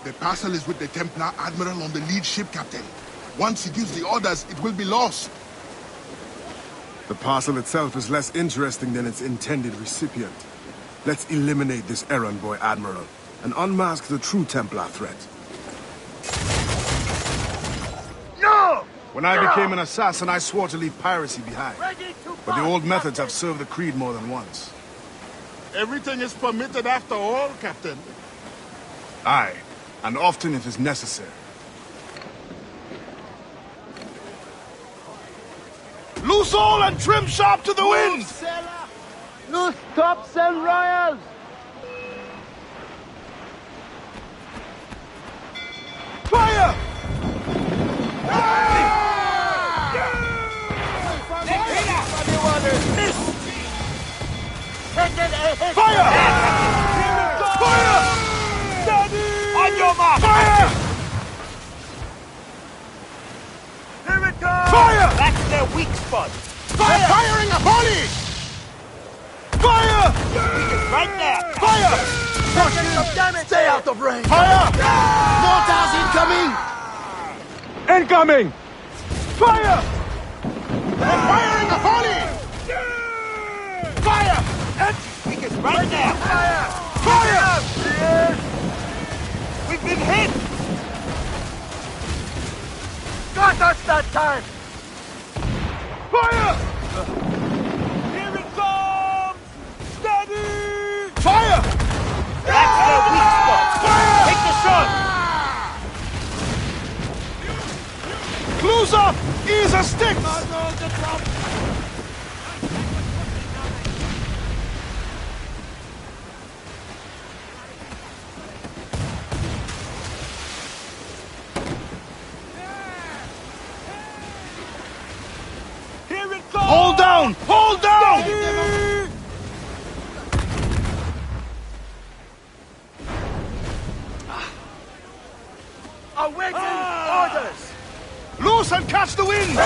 The parcel is with the Templar Admiral on the lead ship, Captain. Once he gives the orders, it will be lost. The parcel itself is less interesting than its intended recipient. Let's eliminate this errand boy, Admiral, and unmask the true Templar threat. No! When I became an assassin, I swore to leave piracy behind. But the old methods have served the Creed more than once. Everything is permitted after all, Captain. Aye, and often it is necessary. Loose all and trim sharp to the wind! Loose tops and royals! Fire! Fire! Fire! On your mark! Fire! Here it comes! Fire! That's their weak spot! They're firing a volley! Fire! Right there! Fire! Stay out of range! Fire! Mortars incoming! Incoming! Fire! They're firing a volley! Fire! Right there! Fire! Fire! We've been hit! Got us that time! Fire! Here it comes! Steady! Fire! That's their weak spot! Fire! Take the shot! Close up! Ease a sticks! Here it comes! Hold down! Hold down! Awaiting orders! Loose and catch the wind!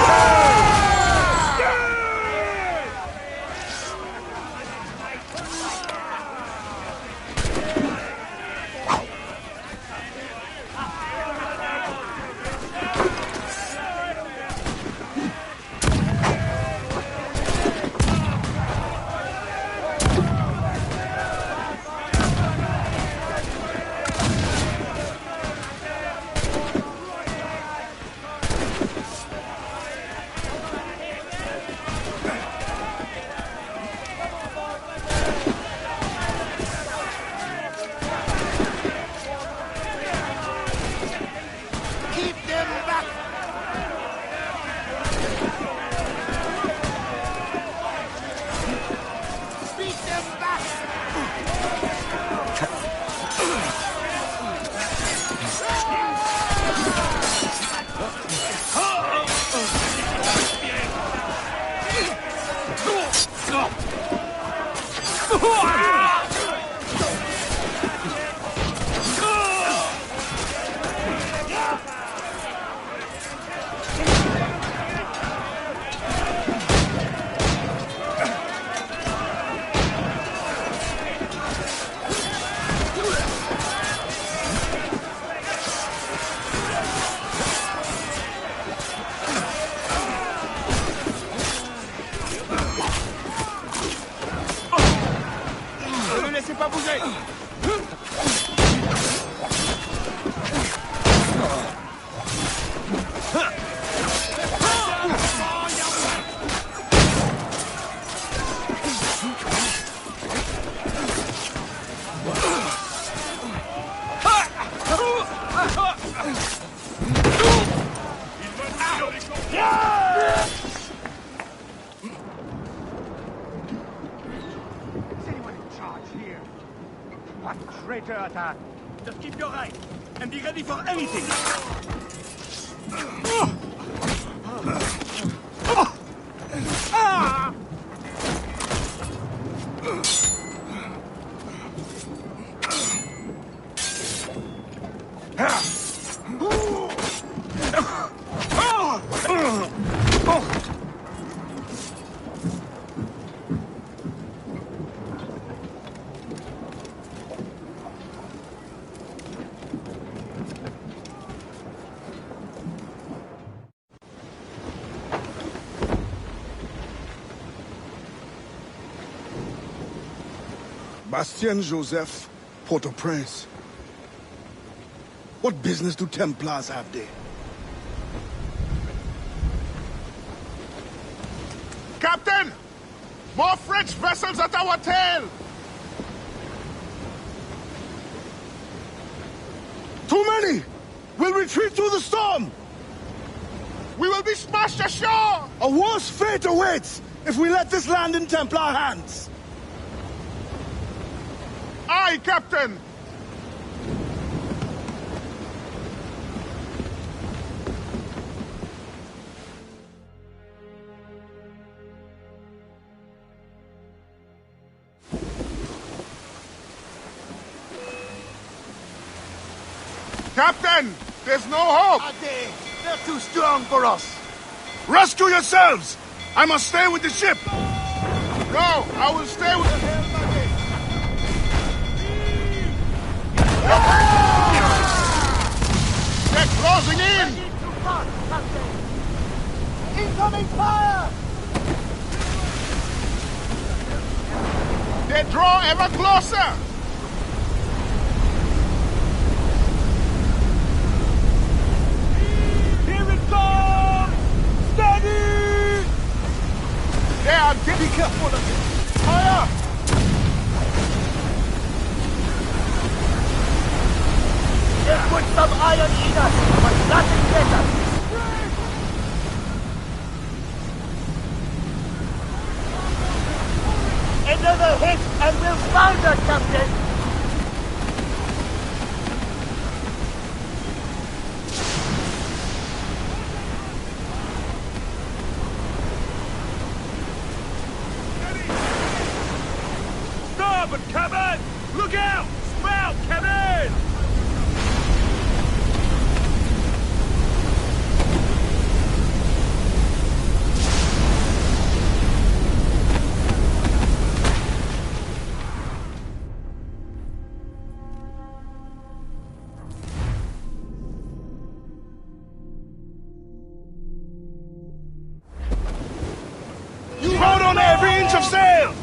Traitor attack! Just keep your eye and be ready for anything! Bastien Joseph, Port-au-Prince. What business do Templars have there? Captain! More French vessels at our tail! Too many! We'll retreat through the storm! We will be smashed ashore! A worse fate awaits if we let this land in Templar hands! Aye, Captain! Captain! There's no hope! They're too strong for us. Rescue yourselves! I must stay with the ship! No, I will stay with... They're closing in! Incoming fire! They draw ever closer! Here it comes! Steady! They are getting... Be careful of it! Fire! They put some iron in us, but nothing better! Another hit and we'll founder, Captain! Starboard, cabin! Look out! Spout, cabin! Crowd on every inch of sail!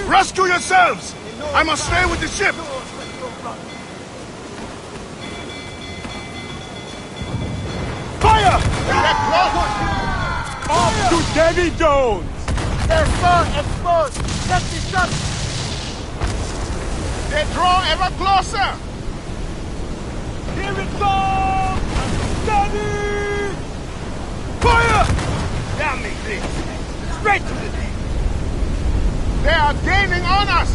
Rescue yourselves! I must stay with the ship! Fire! They're close! Off To Davy Jones! They're far exposed! Get this up! They draw ever closer! Here it comes! Steady! Fire! Damn me, please! Straight to the deep! They are gaining on us!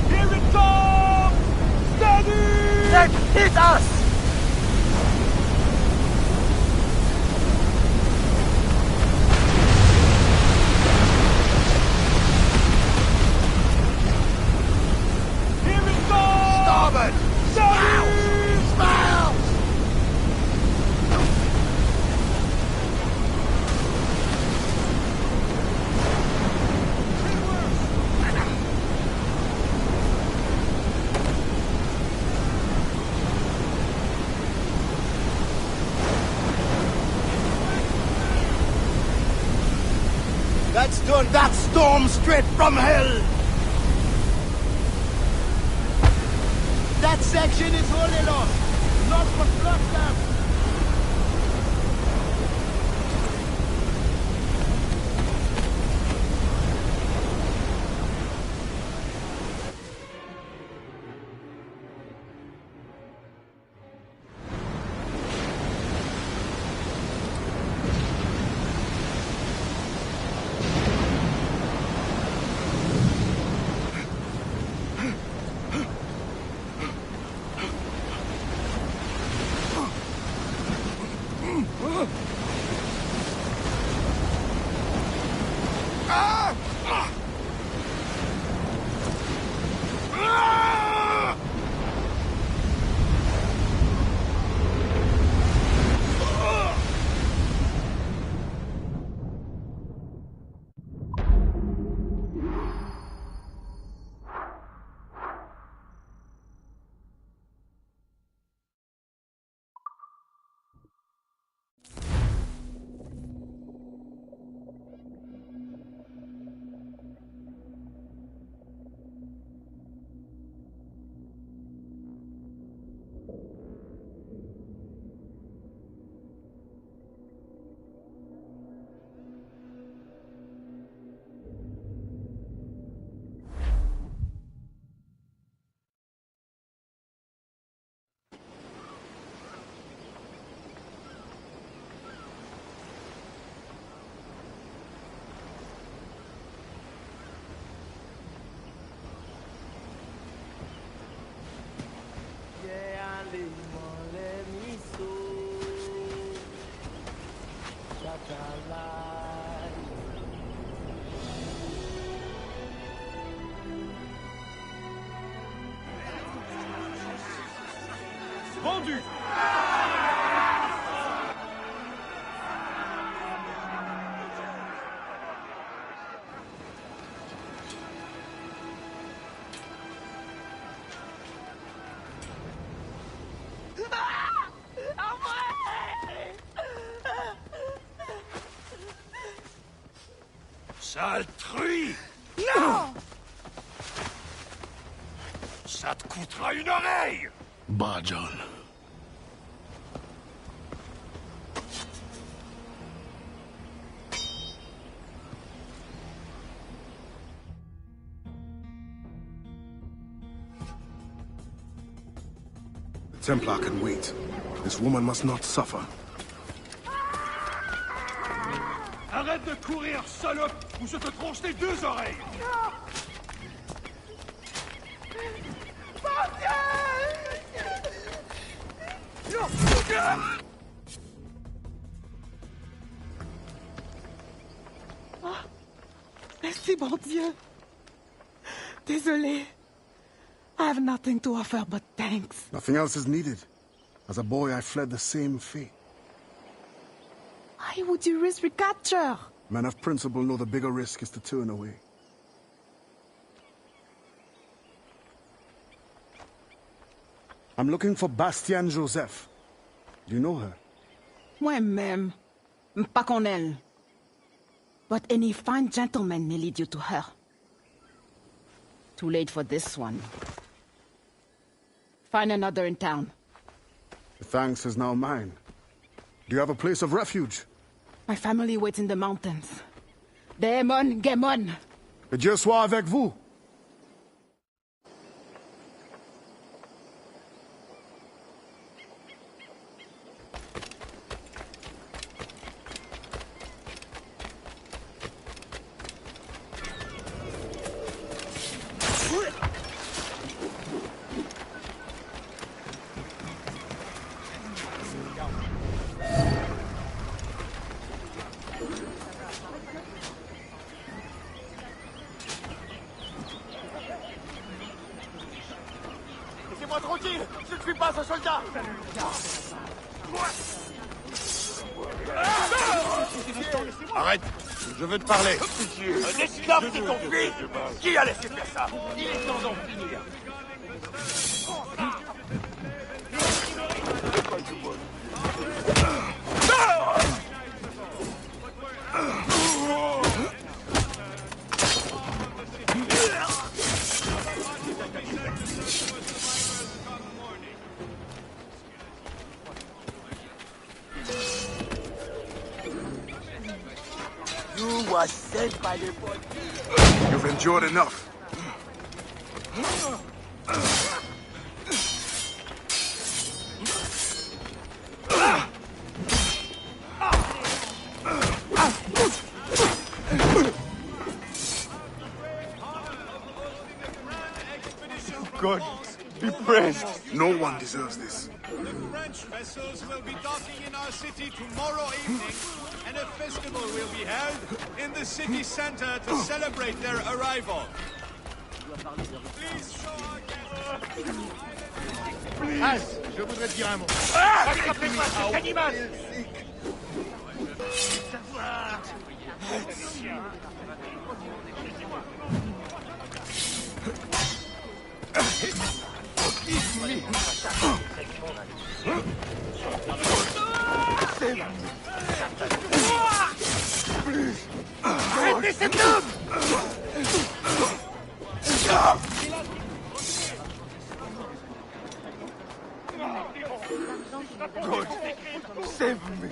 Here it comes! Steady! Let hit us! Here it comes! Starboard! Steady! Spout! Let's turn that storm straight from hell! That section is wholly lost! Not but flood down! Vendu. Sale truie! Non! Ça te coûtera une oreille! Bah, John. The Templar can wait. This woman must not suffer. Arrête de courir, salope, ou je te tronche les deux oreilles! Merci, bon Dieu. Désolé. I have nothing to offer but thanks. Nothing else is needed. As a boy, I fled the same fate. Why would you risk recapture? Men of principle know the bigger risk is to turn away. I'm looking for Bastian Joseph. Do you know her? Moi-même, pas qu'on elle. But any fine gentleman may lead you to her. Too late for this one. Find another in town. The thanks is now mine. Do you have a place of refuge? My family waits in the mountains. Demon, Gemon. Que Dieu soit avec vous. Laissez-moi tranquille. Je ne suis pas un soldat. Arrête! Je veux te parler! Un esclave qui t'ont fui. Qui a laissé faire ça? Il est temps d'en finir. You were sent by the body. You've endured enough. God, be praised! No one deserves this. The French vessels will be docking in our city tomorrow evening, and a festival will be held in the city center to celebrate their arrival. Please show our As, je voudrais te dire un mot. Attrapez-moi cet animal. Arrêtez cet homme! God, save me!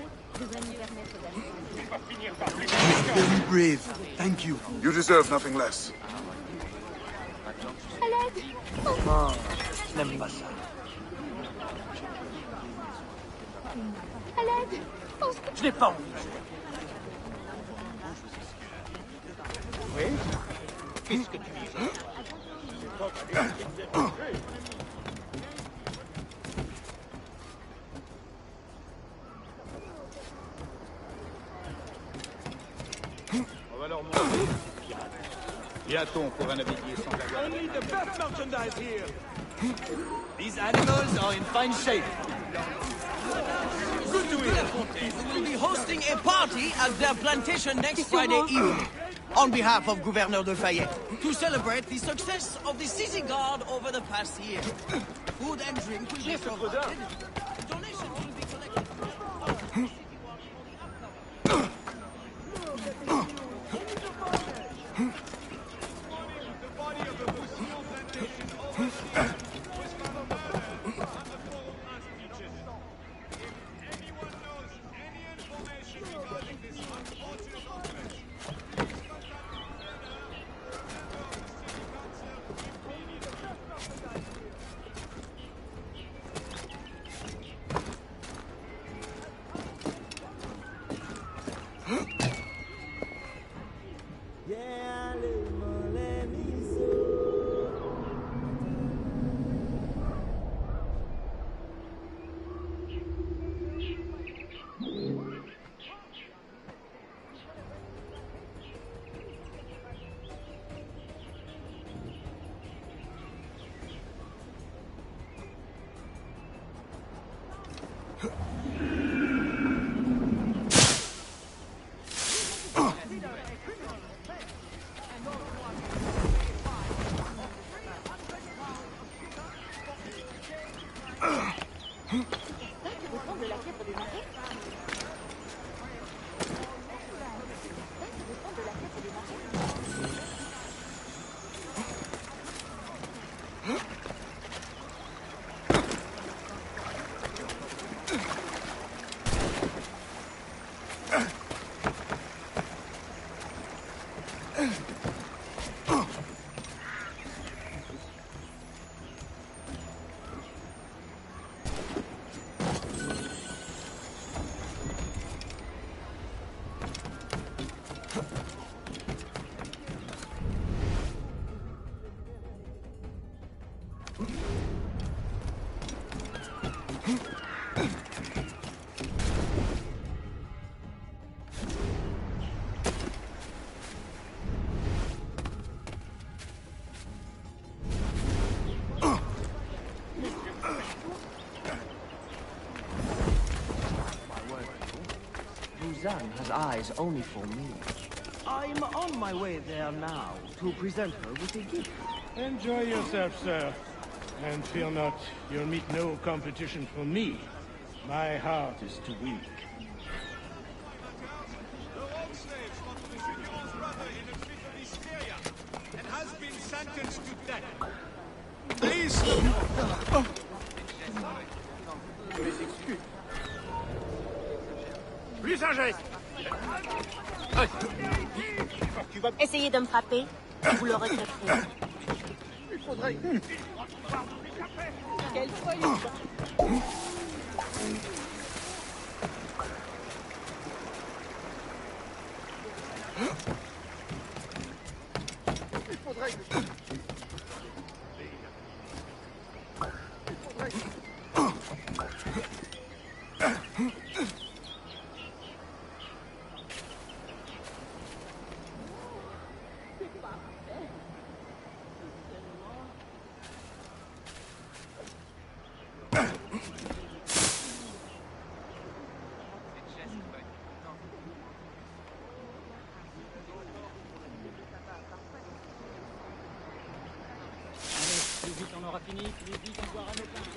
Very brave. Thank you. You deserve nothing less. Oh, je n'aime pas ça. Je n'ai pas envie. Oui? Qu'est-ce que tu dis? On va leur montrer. Bien. a-t-on pour un naviguer sans garde? Only the best merchandise here. These animals are in fine shape. Good to hear. We will be hosting a party at their plantation next Friday evening, on behalf of Gouverneur de Fayette, to celebrate the success of the city guard over the past year. Food and drink will be provided. Donations will be collected. Suzanne has eyes only for me. I'm on my way there now to present her with a gift. Enjoy yourself, sir. And fear not, you'll meet no competition from me. My heart is too weak. The road slaves want to shoot your brother in a fit of hysteria and has been sentenced to death. Please, Plus un geste. Essayez de me frapper, vous le regretterez. Il faudrait... Quelle folie! Il faudrait... Plus vite on aura fini, plus vite on boira nos pains.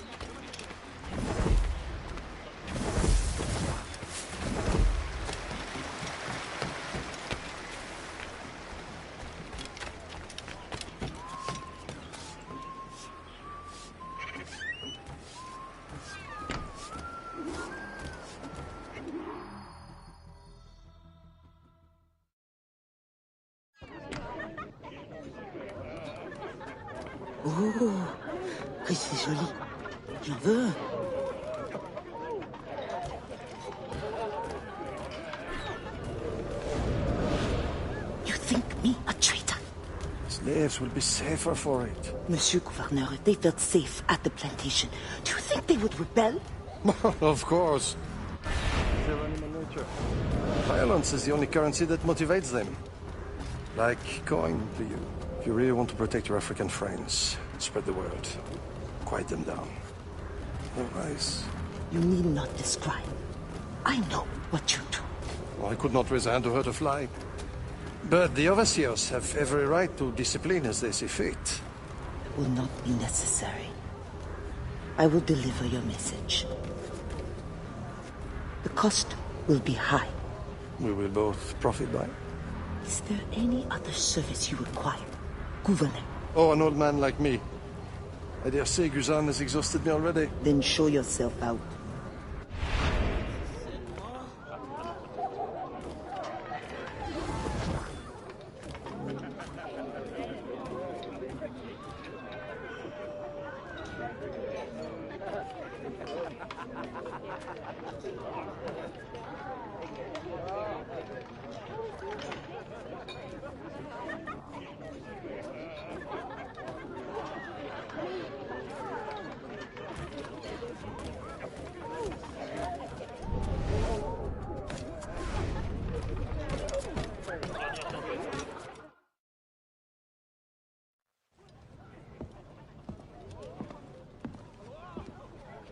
Oh, que c'est joli. J'en veux un. You think me a traitor? Slaves will be safer for it. Monsieur Gouverneur, they felt safe at the plantation. Do you think they would rebel? Of course. Their animal nature. Violence is the only currency that motivates them. Like coin to you. you really want to protect your African friends, spread the word. Quiet them down. Otherwise... You need not describe. I know what you do. Well, I could not raise a hand to hurt a fly. But the overseers have every right to discipline as they see fit. It will not be necessary. I will deliver your message. The cost will be high. We will both profit by it. Is there any other service you require, Gouverneur? Oh, an old man like me. I dare say Guzan has exhausted me already. Then show yourself out.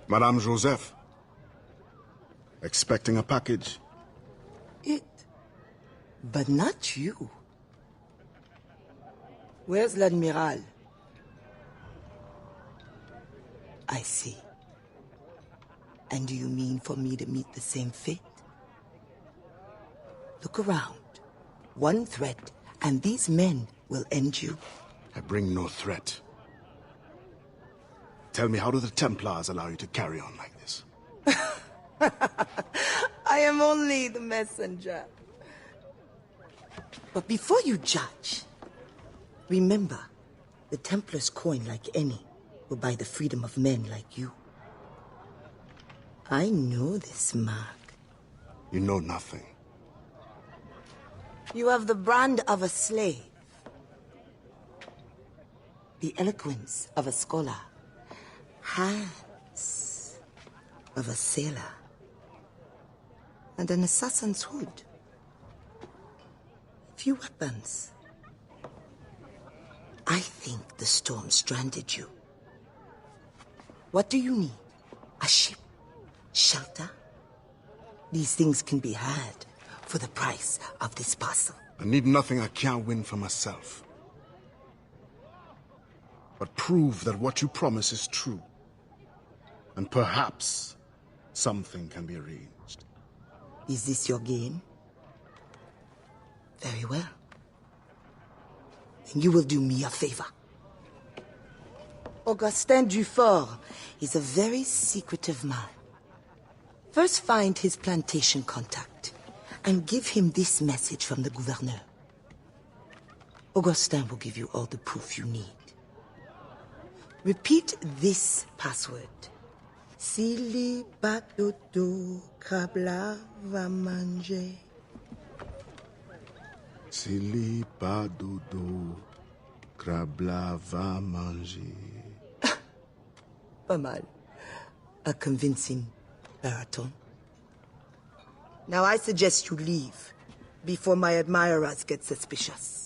Madame Joseph. Expecting a package. It. But not you. Where's l'Admiral? I see. And do you mean for me to meet the same fate? Look around. One threat, and these men will end you. I bring no threat. Tell me, how do the Templars allow you to carry on like this? I am only the messenger. But before you judge, remember, the Templars' coin, like any, will buy the freedom of men like you. I know this mark. You know nothing. You have the brand of a slave, the eloquence of a scholar, hands of a sailor, and an assassin's hood. Few weapons. I think the storm stranded you. What do you need? A ship? Shelter? These things can be had for the price of this parcel. I need nothing I can't win for myself. But prove that what you promise is true. And perhaps something can be arranged. Is this your game? Very well. Then you will do me a favor. Augustin Dufort is a very secretive man. First find his plantation contact and give him this message from the gouverneur. Augustin will give you all the proof you need. Repeat this password. Sili batoto krabla va manger. Sili batoto krabla va manger. Pas mal. A convincing baritone. Now I suggest you leave before my admirers get suspicious.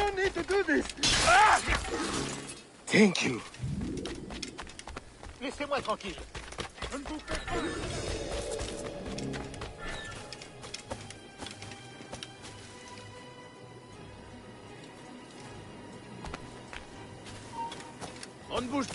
don't need to do this. Thank you. Laissez-moi tranquille. Je ne vous fais pas. On bouge.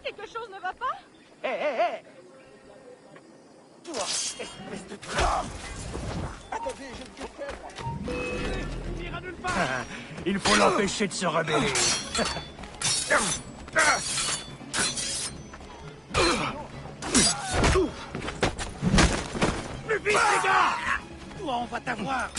Quelque chose ne va pas? Hé! Toi, espèce de trame! Attendez, je ne peux faire, moi. Il ira nulle part. Il faut l'empêcher de se rebeller. Plus vite, les gars! Toi, on va t'avoir.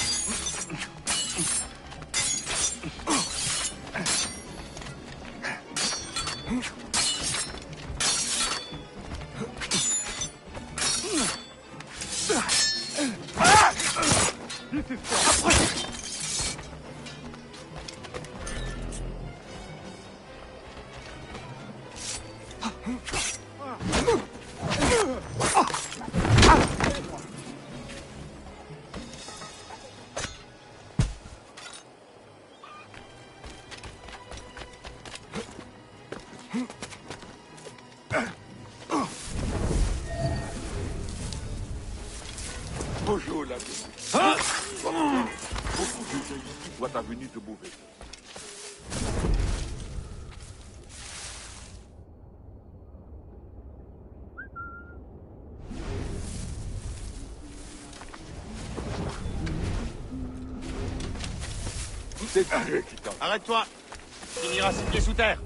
Bonjour, l'ami. Beaucoup de gens ici voient ta venue de mauvais. C'est Dieu qui t'en... Arrête-toi. Tu finiras six pieds sous terre.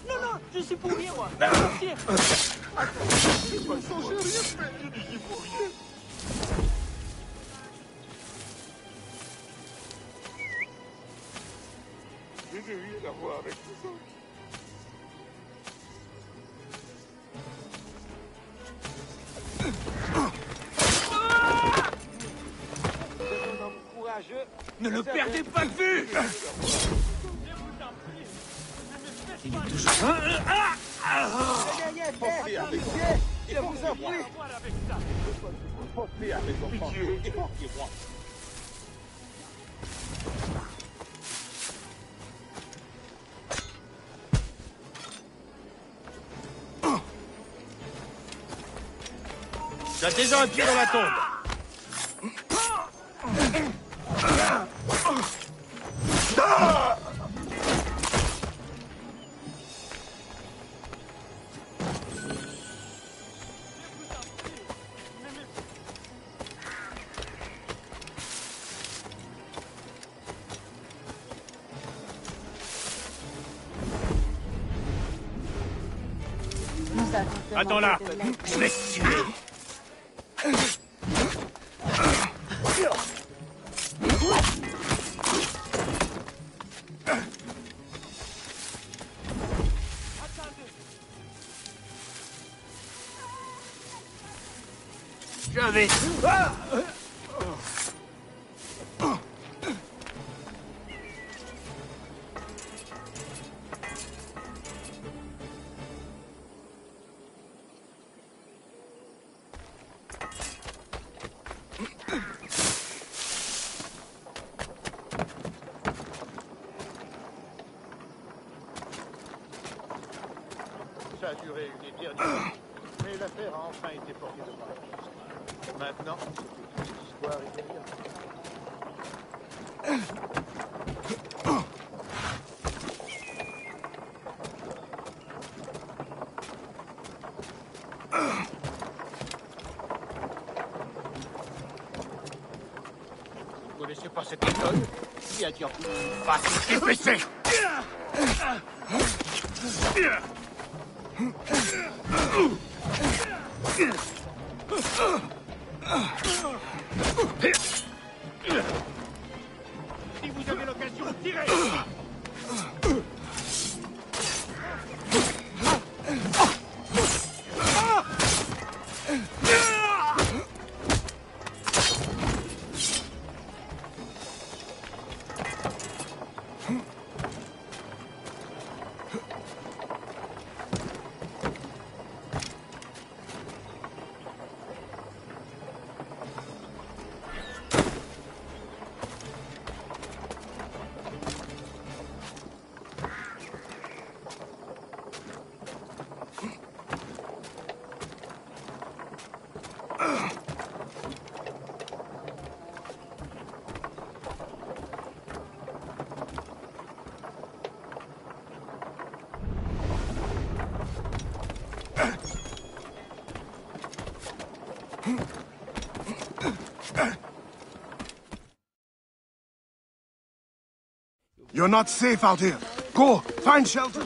Non, je suis pour rien, moi. Sortir. J'ai rien fait. Je ne suis pour rien. Je n'ai rien à voir avec tout ça. Ne le perdez pas de vue. Il est toujours... Pensez avec ça. Je vous en prie. Pensez avec enfants. Épargnez-moi. Tu as déjà un pied dans la tombe. Attends là, je vais te tuer. Je vais... Ça a duré une éternité, mais l'affaire a enfin été portée devant la justice. Maintenant, cette histoire est derrière. Vous ne connaissez pas cette méthode? Qui a dit en plus? Pas si c'est Si vous avez l'occasion, tirez! You're not safe out here. Go, find shelter.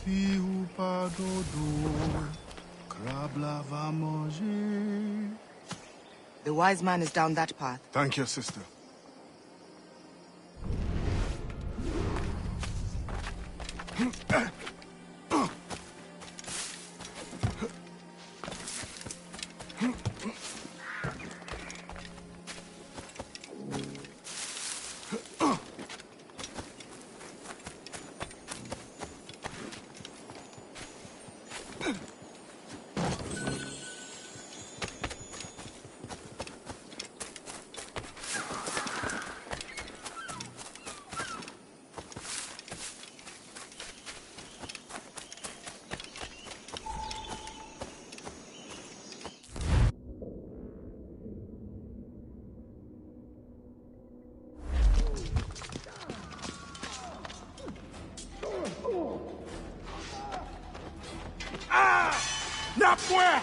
Si ou pas dodo, crabe la va manger. The wise man is down that path. Thank you, sister. Not where!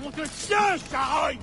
On te tient, charogne!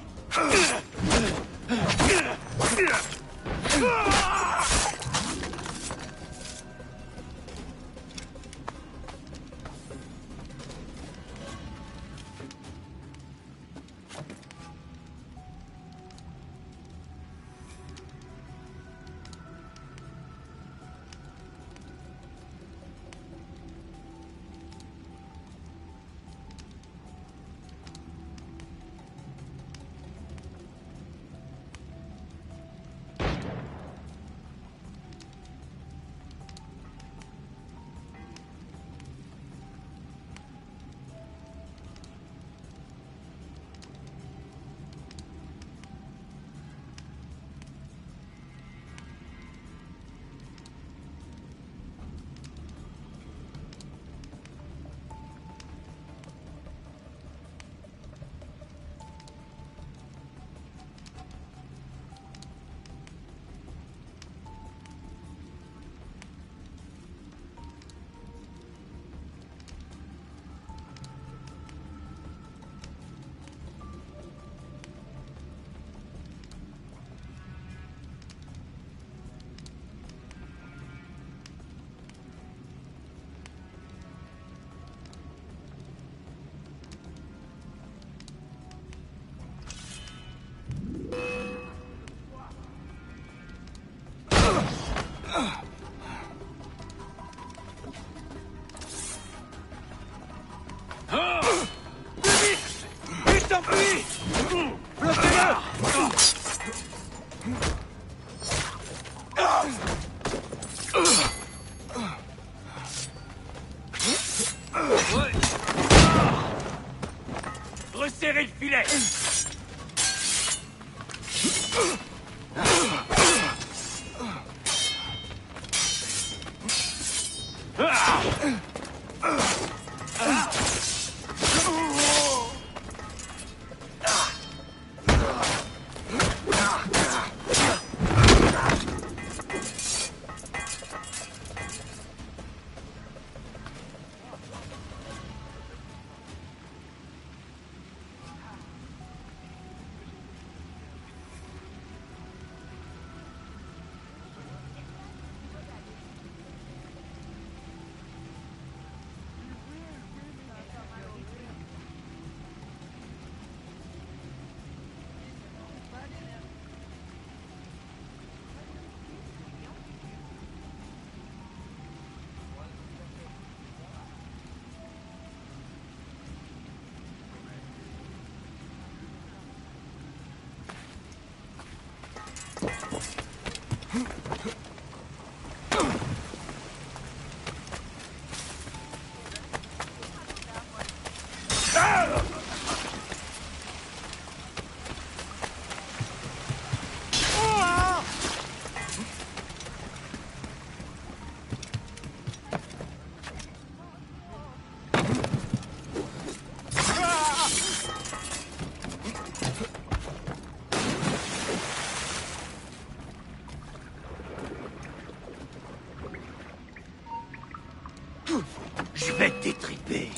Resserrez le filet! Je vais t'étriper.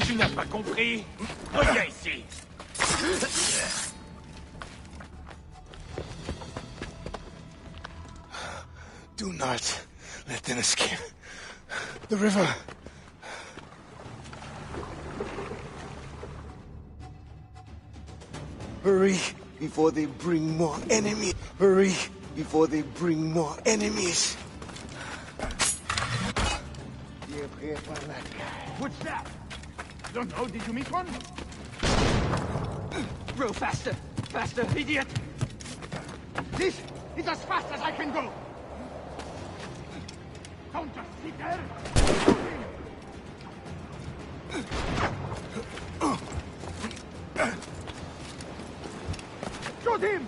Tu n'as pas compris? Reviens ici. Do not let them escape. The river. Hurry before they bring more enemies. Hurry before they bring more enemies. What's that? Don't know, did you miss one? Row faster! Faster, idiot! This is as fast as I can go! Don't just sit there! Shoot him!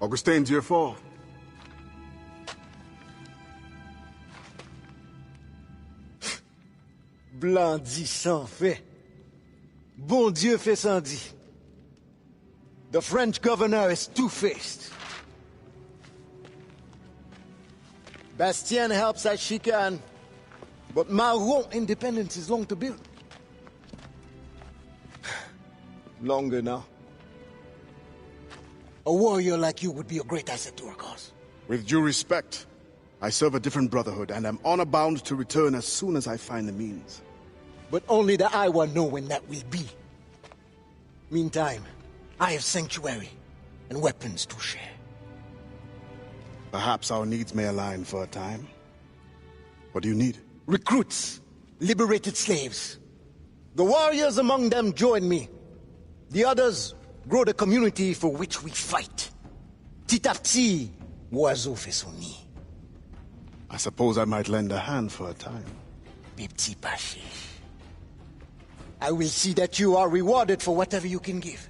Augustin, Dieu fort. Blanc dit sans fait. Bon Dieu fait sans dit. The French governor is two-faced. Bastien helps as she can, but Maroon independence is long to build. Longer now. A warrior like you would be a great asset to our cause. With due respect, I serve a different brotherhood, and am honor-bound to return as soon as I find the means. But only the Iowa know when that will be. Meantime, I have sanctuary and weapons to share. Perhaps our needs may align for a time. What do you need? Recruits, liberated slaves. The warriors among them join me. The others grow the community for which we fight. Petit à petit, oiseau fait son nid. I suppose I might lend a hand for a time. Petit paché. I will see that you are rewarded for whatever you can give.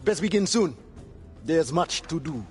Best begin soon. There's much to do.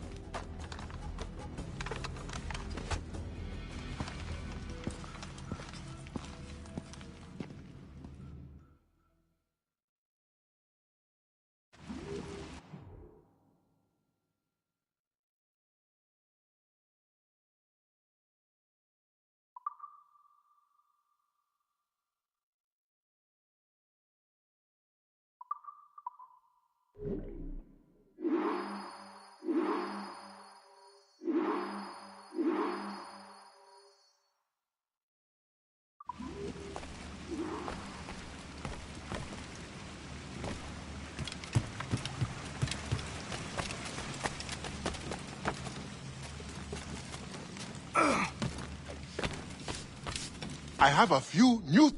I have a few new...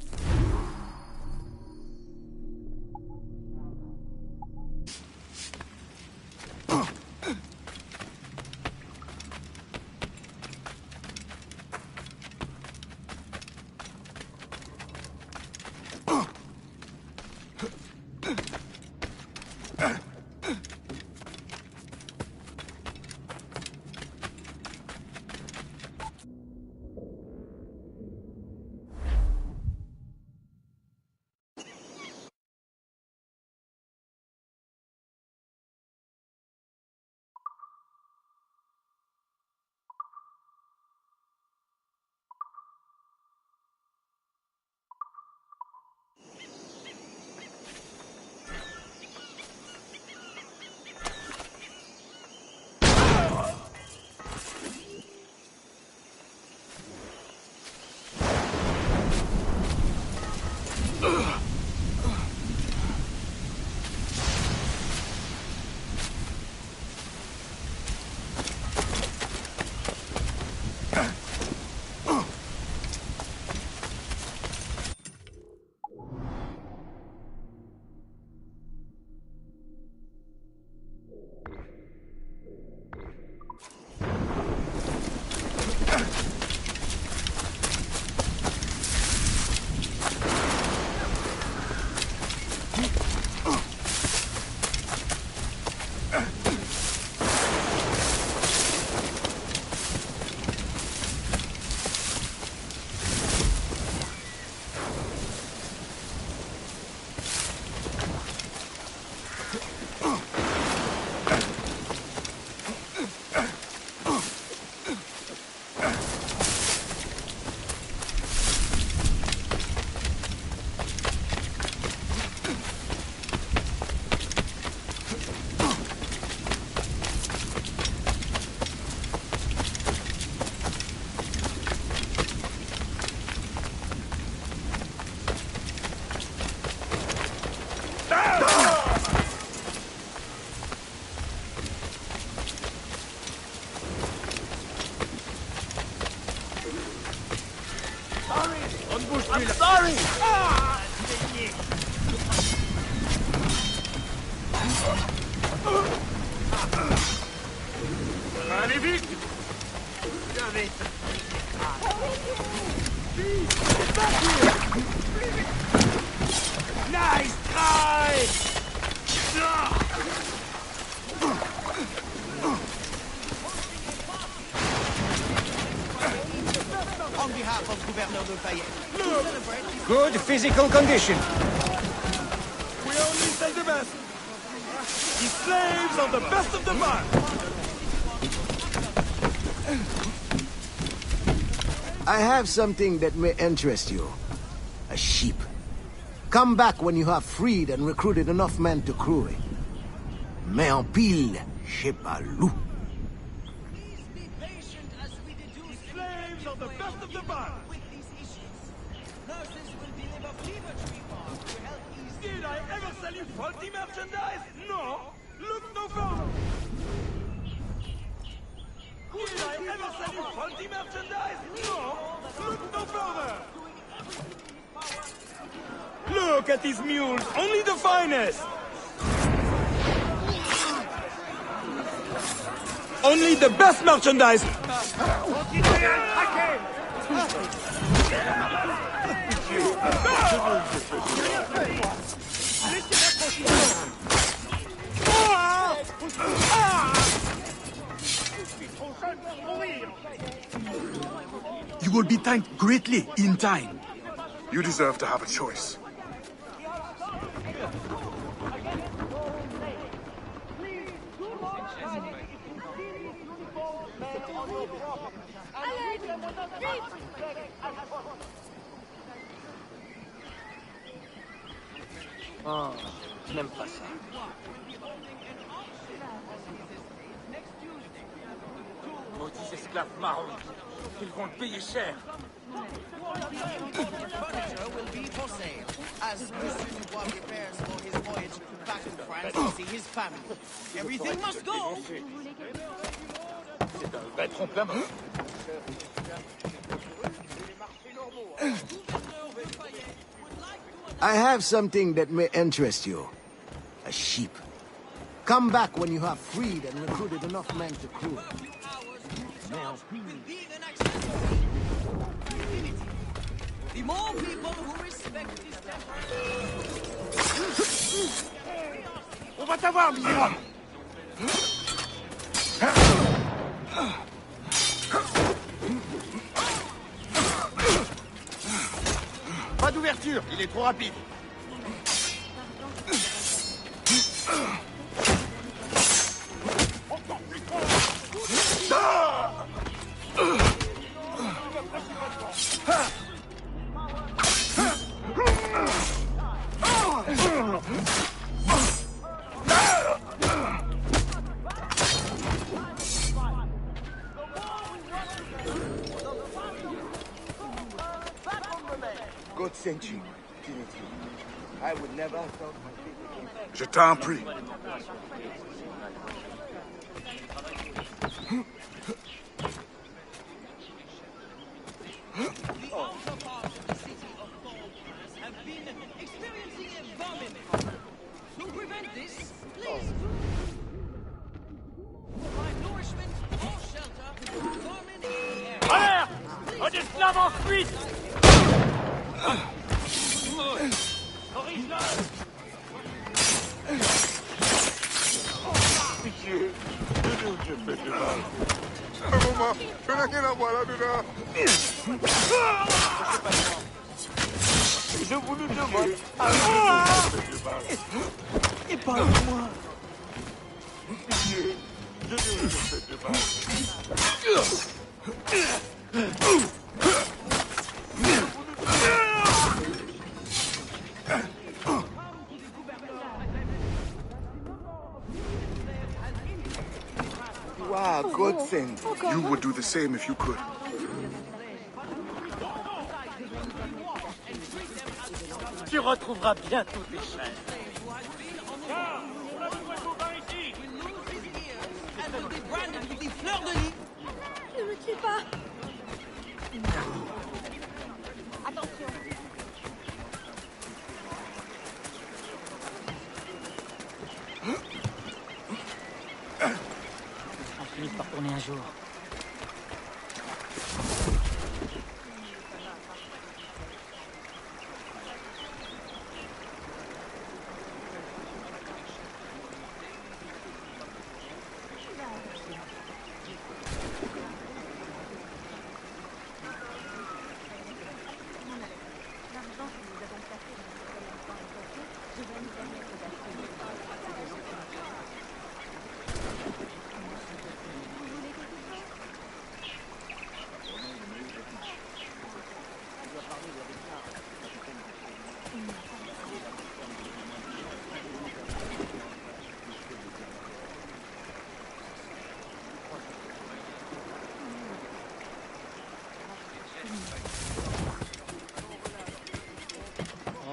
Hurry! Allez vite! Bien vite! Nice try! On behalf of Gouverneur de Fayette, to celebrate... Good physical condition. We only sell the best! The slaves are the best of the bunch! I have something that may interest you. A sheep. Come back when you have freed and recruited enough men to crew it. Mais en pile, sheep à loup. Slaves are the best of the bunch! Did I ever sell you faulty merchandise? No! Look no further! Did I ever sell you faulty merchandise? No! Look no further! Look at these mules! Only the finest! Only the best merchandise! You will be thanked greatly in time. You deserve to have a choice. Oh, je n'aime pas ça. Maudits esclaves marrons. Ils vont le payer cher. Furniture will be for sale, as Monsieur Dubois prepares for his voyage back to France to see his family. Everything must go! C'est un vrai trompe-la-main. I have something that may interest you. A sheep. Come back when you have freed and recruited enough men to crew it. The more people who respect this On va t'avoir, misérable! Pas d'ouverture, il est trop rapide. God sent you, Trinity. I would never have thought my people. Je t'en prie. The outer parts of the city of Thornpass have been experiencing a famine. To prevent this, please provide nourishment or shelter, vermin in the air. Alerte! Un esclave en fuite! Pitié, je ne fais de mal. Un moment, je n'ai rien à voir là-dedans. Je vous le demande. Et parle-moi. Pitié, je ne fais de mal. Wow, godsend. You would do the same if you could. Tu retrouveras bientôt tes chaînes. Ne me tue pas. Attention. retourner un jour.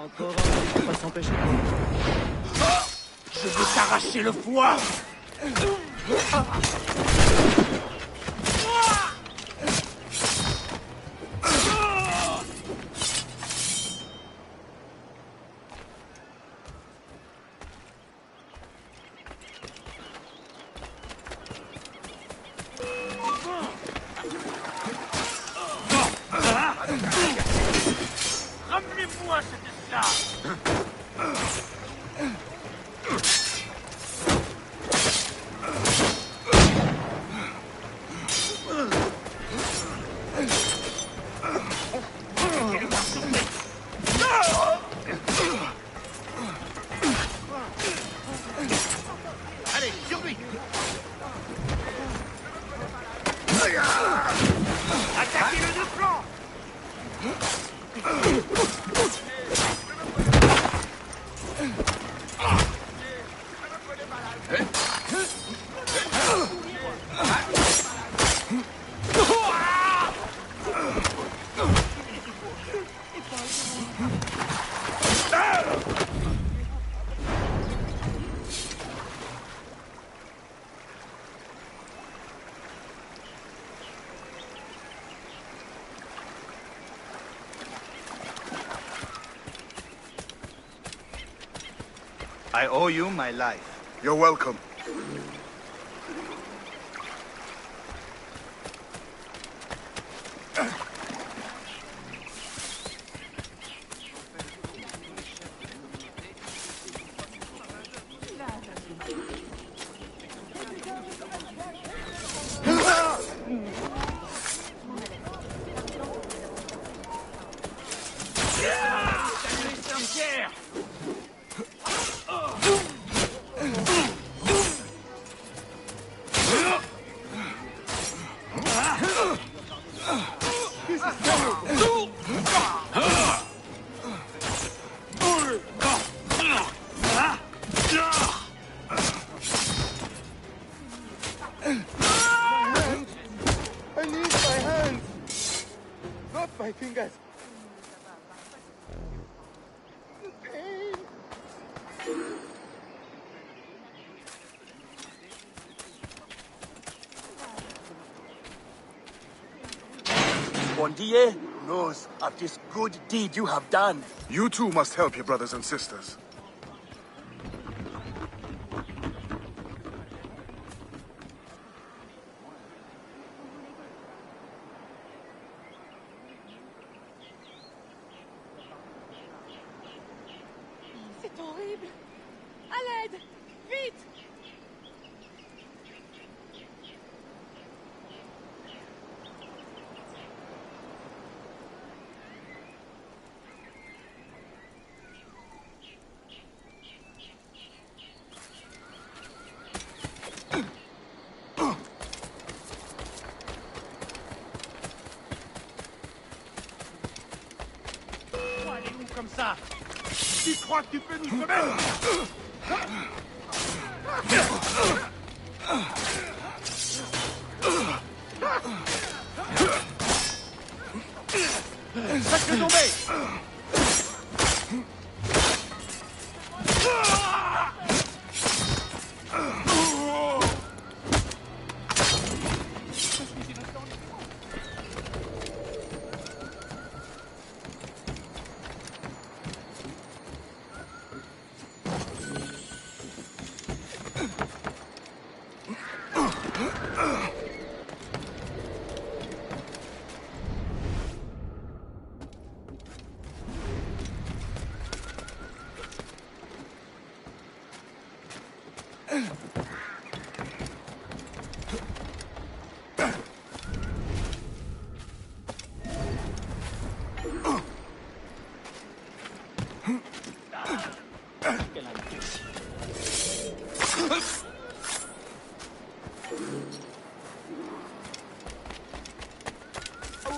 Encore un, il ne faut pas s'empêcher. Je veux t'arracher le foie. Ramenez-moi cette salle. Allez, sur lui. Attaquez-le de flanc. I owe you my life. You're welcome. I need my hands, not my fingers. Bondie knows of this good deed you have done. You too must help your brothers and sisters. C'est horrible. À l'aide. Vite. Allez-vous comme ça? Tu crois que tu peux nous sauver? Faites-le tomber.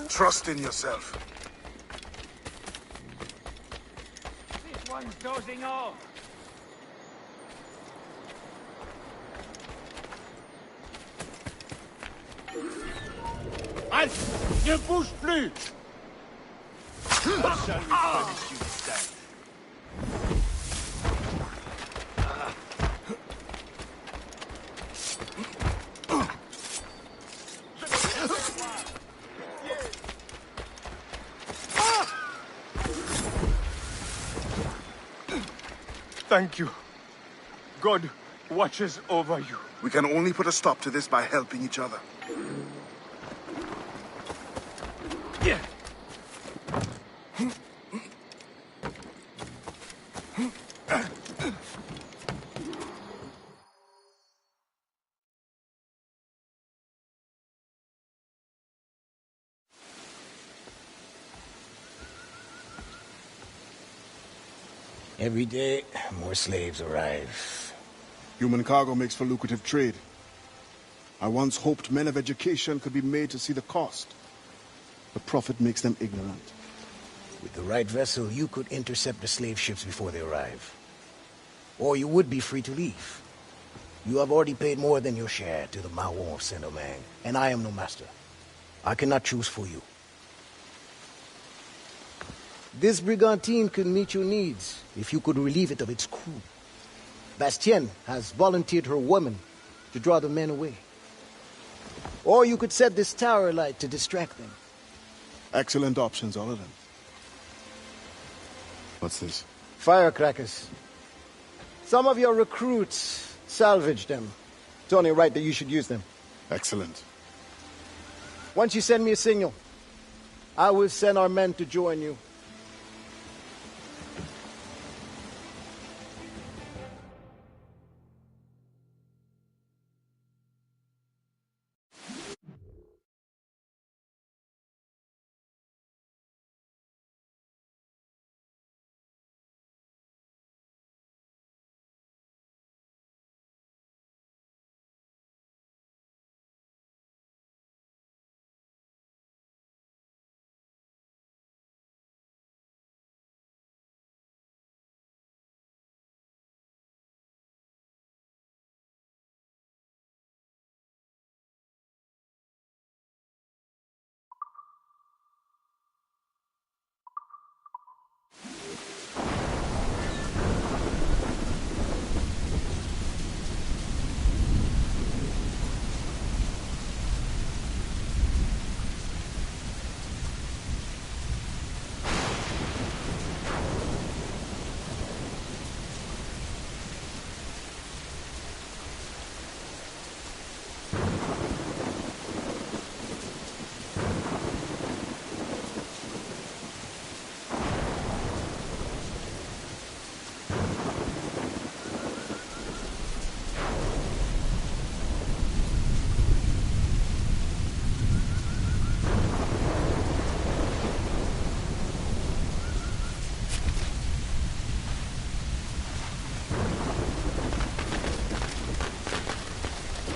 Trust in yourself. This one's dozing off. Halt! Ne bouge plus! What shall we punish you instead? Thank you. God watches over you. We can only put a stop to this by helping each other. Yeah. Every day, more slaves arrive. Human cargo makes for lucrative trade. I once hoped men of education could be made to see the cost. But profit makes them ignorant. With the right vessel, you could intercept the slave ships before they arrive. Or you would be free to leave. You have already paid more than your share to the Mawon of Saint-Domingue, and I am no master. I cannot choose for you. This brigantine could meet your needs if you could relieve it of its crew. Bastien has volunteered her women to draw the men away. Or you could set this tower alight to distract them. Excellent options, all of them. What's this? Firecrackers. Some of your recruits salvaged them. It's only right that you should use them. Excellent. Once you send me a signal, I will send our men to join you.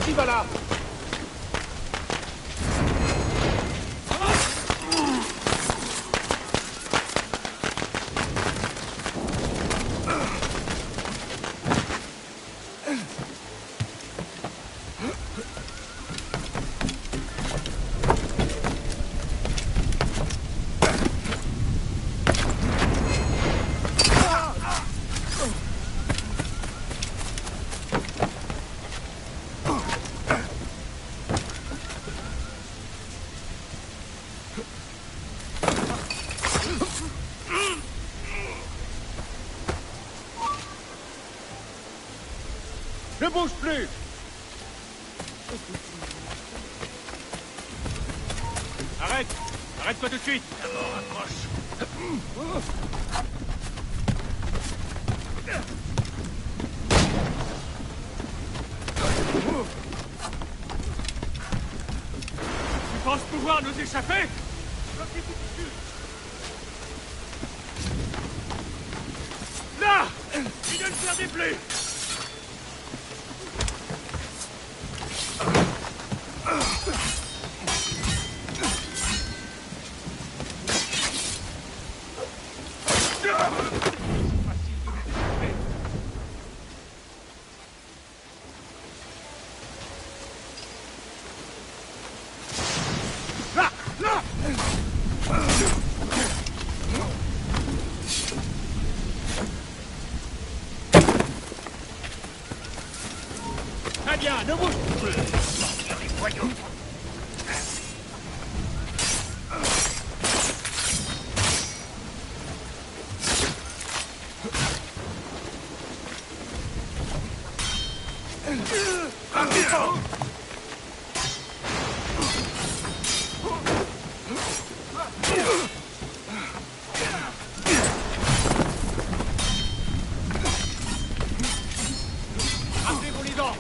Qui va là? Ne bouge plus! Arrête! Arrête-toi tout de suite! D'abord, approche! pouvoir nous échapper? Là! Il vient de faire des plaies! Très bien, ne bouge plus. Les voyous. Rappelez-vous les dents.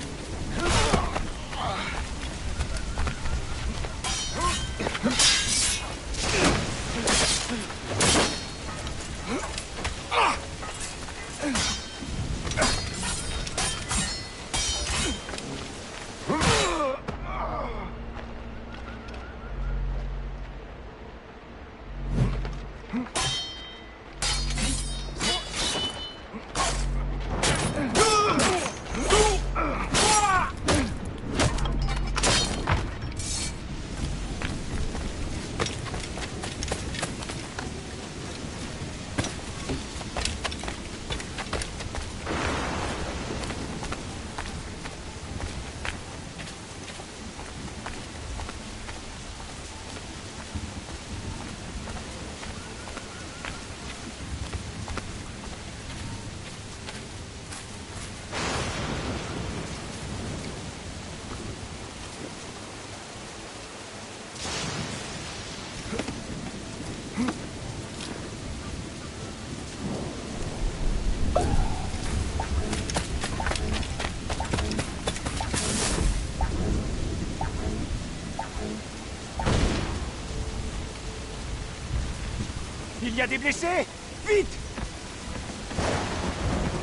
Il y a des blessés! Vite!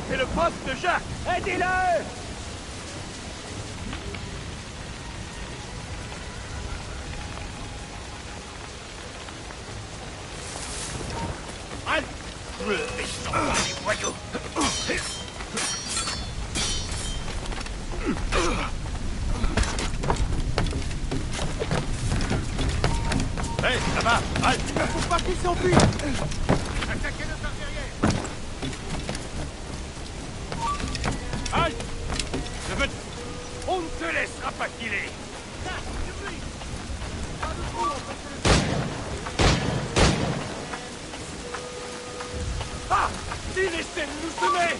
C'est le poste de Jacques! Aidez-le! Halte! Méchants par les voyous! Hé, ça va! Halte! Faut pas qu'ils s'enfuient! Attaquez-le par derrière! Halte! Je veux... On ne te laissera pas filer! Ah! Il essaie de nous semer!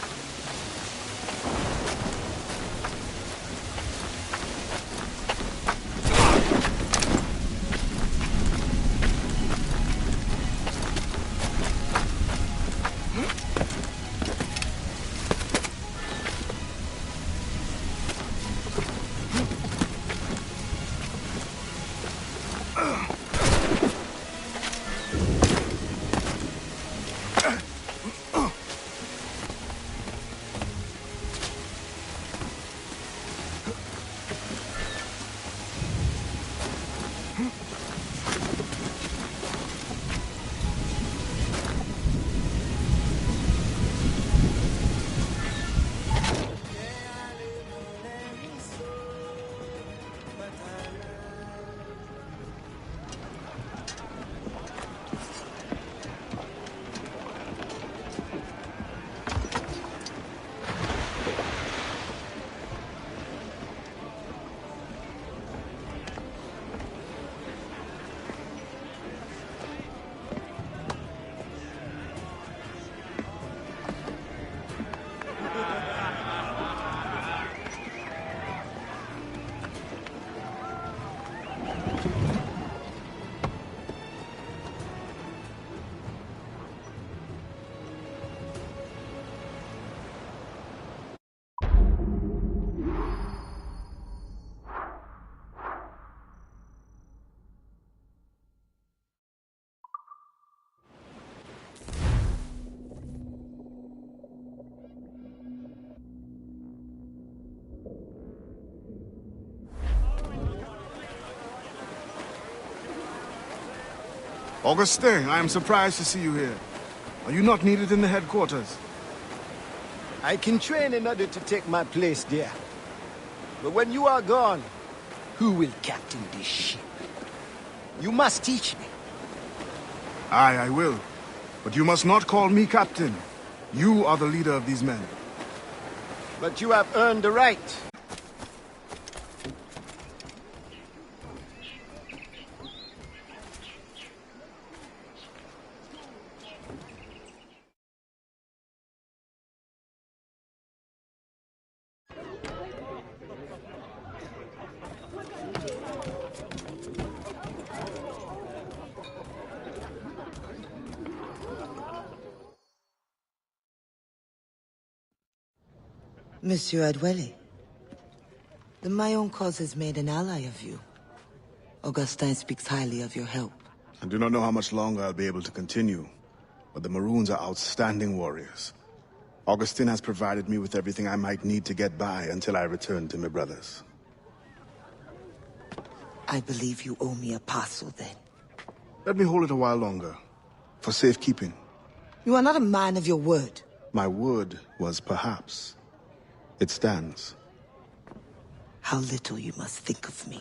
Augustin, I am surprised to see you here. Are you not needed in the headquarters? I can train in order to take my place there. But when you are gone, who will captain this ship? You must teach me. Aye, I will. But you must not call me captain. You are the leader of these men. But you have earned the right. Monsieur Adwele, the Mayon cause has made an ally of you. Augustin speaks highly of your help. I do not know how much longer I'll be able to continue, but the Maroons are outstanding warriors. Augustin has provided me with everything I might need to get by until I return to my brothers. I believe you owe me a parcel then. Let me hold it a while longer, for safekeeping. You are not a man of your word. My word was perhaps. It stands. How little you must think of me.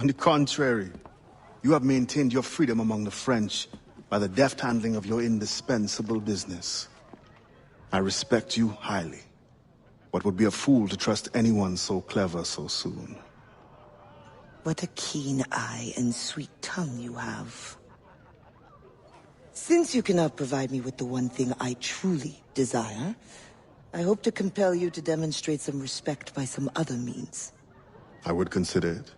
On the contrary, you have maintained your freedom among the French by the deft handling of your indispensable business. I respect you highly, but would be a fool to trust anyone so clever so soon. What a keen eye and sweet tongue you have. Since you cannot provide me with the one thing I truly desire, I hope to compel you to demonstrate some respect by some other means. I would consider it.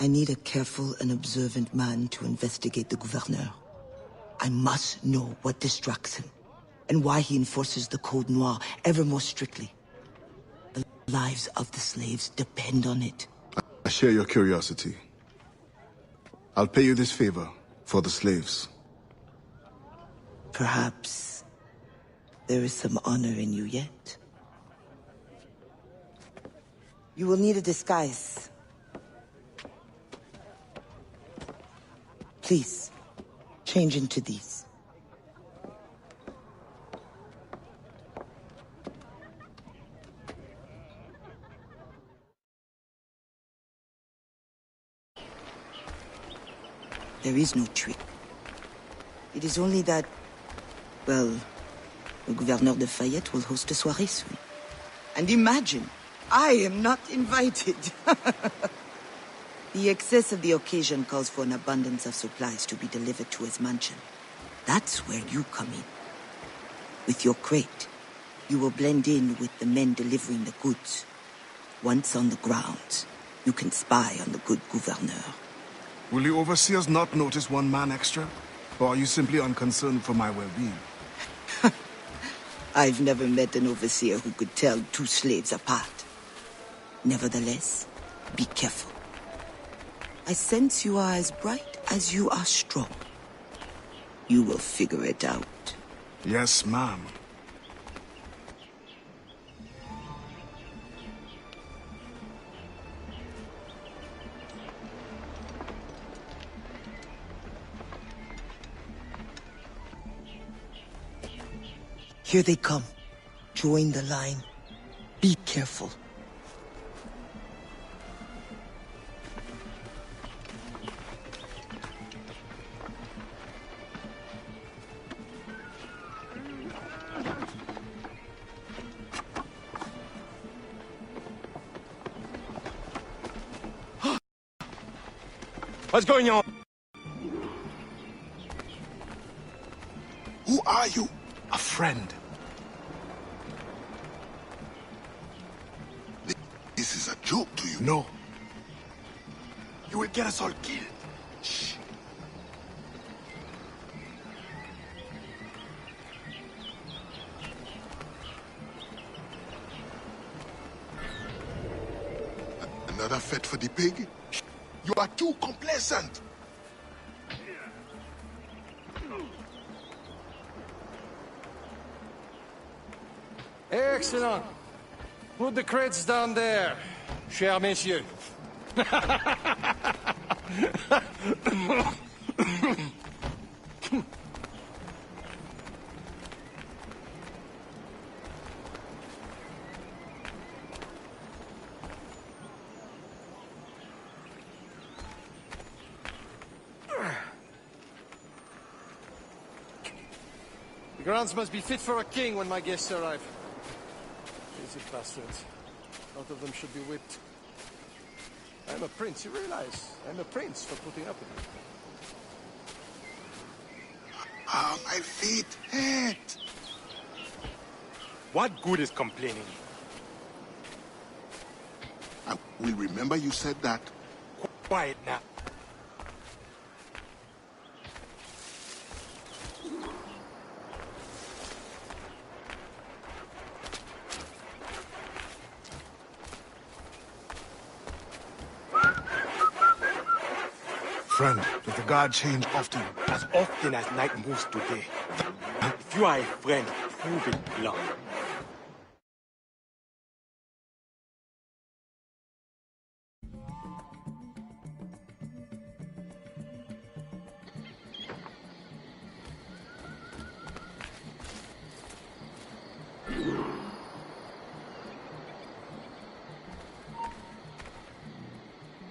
I need a careful and observant man to investigate the gouverneur. I must know what distracts him, and why he enforces the Code Noir ever more strictly. The lives of the slaves depend on it. I share your curiosity. I'll pay you this favor for the slaves. Perhaps there is some honor in you yet. You will need a disguise. Please, change into these. There is no trick. It is only that, well, the Gouverneur de Fayette will host a soirée soon. And imagine, I am not invited. The excess of the occasion calls for an abundance of supplies to be delivered to his mansion. That's where you come in. With your crate, you will blend in with the men delivering the goods. Once on the grounds, you can spy on the good Gouverneur. Will the overseers not notice one man extra? Or are you simply unconcerned for my well-being? I've never met an overseer who could tell two slaves apart. Nevertheless, be careful. I sense you are as bright as you are strong. You will figure it out. Yes, ma'am. Here they come. Join the line. Be careful. What's going on? Who are you? A friend. This is a joke to you. No. You will get us all killed. Shh. Another fete for the pig? You are too complacent. Excellent. Put the crates down there, chers messieurs. The grounds must be fit for a king when my guests arrive. Lazy bastards. Both of them should be whipped. I'm a prince, you realize? I'm a prince for putting up with it. Ah, my feet hurt. What good is complaining? I will remember you said that. Quiet now. Friend, does the guard change often? As often as night moves today. If you are a friend, prove it, Long.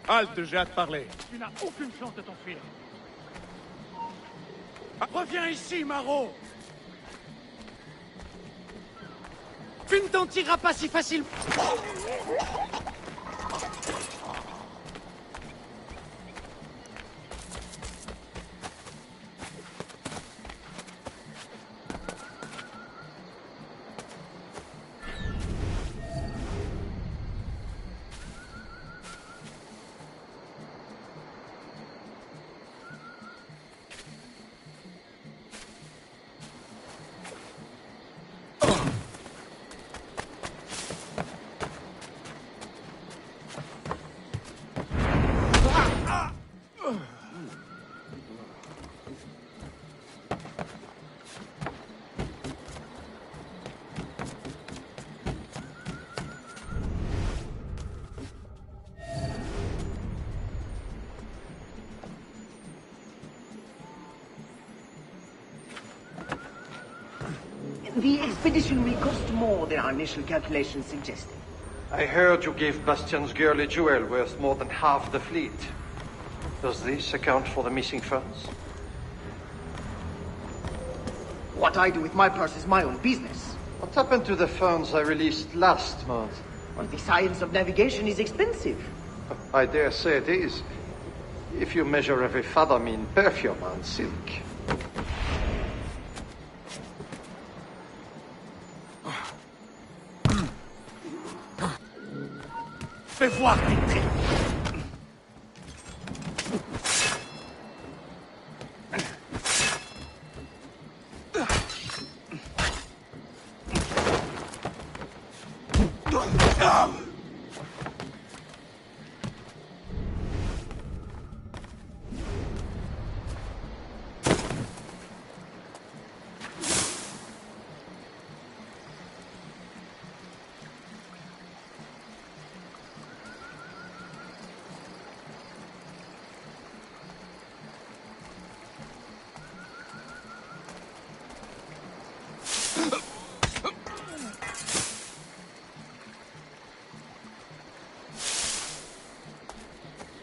Halte, j'ai hâte de parler. Tu n'as aucune chance de t'enfuir. Reviens ici, Maraud! Tu ne t'en tireras pas si facilement. The expedition will cost more than our initial calculations suggested. I heard you gave Bastian's girl a jewel worth more than half the fleet. Does this account for the missing funds? What I do with my purse is my own business. What happened to the funds I released last month? Well, the science of navigation is expensive. I dare say it is. If you measure every fathom in perfume and silk. Fais voir tes traits.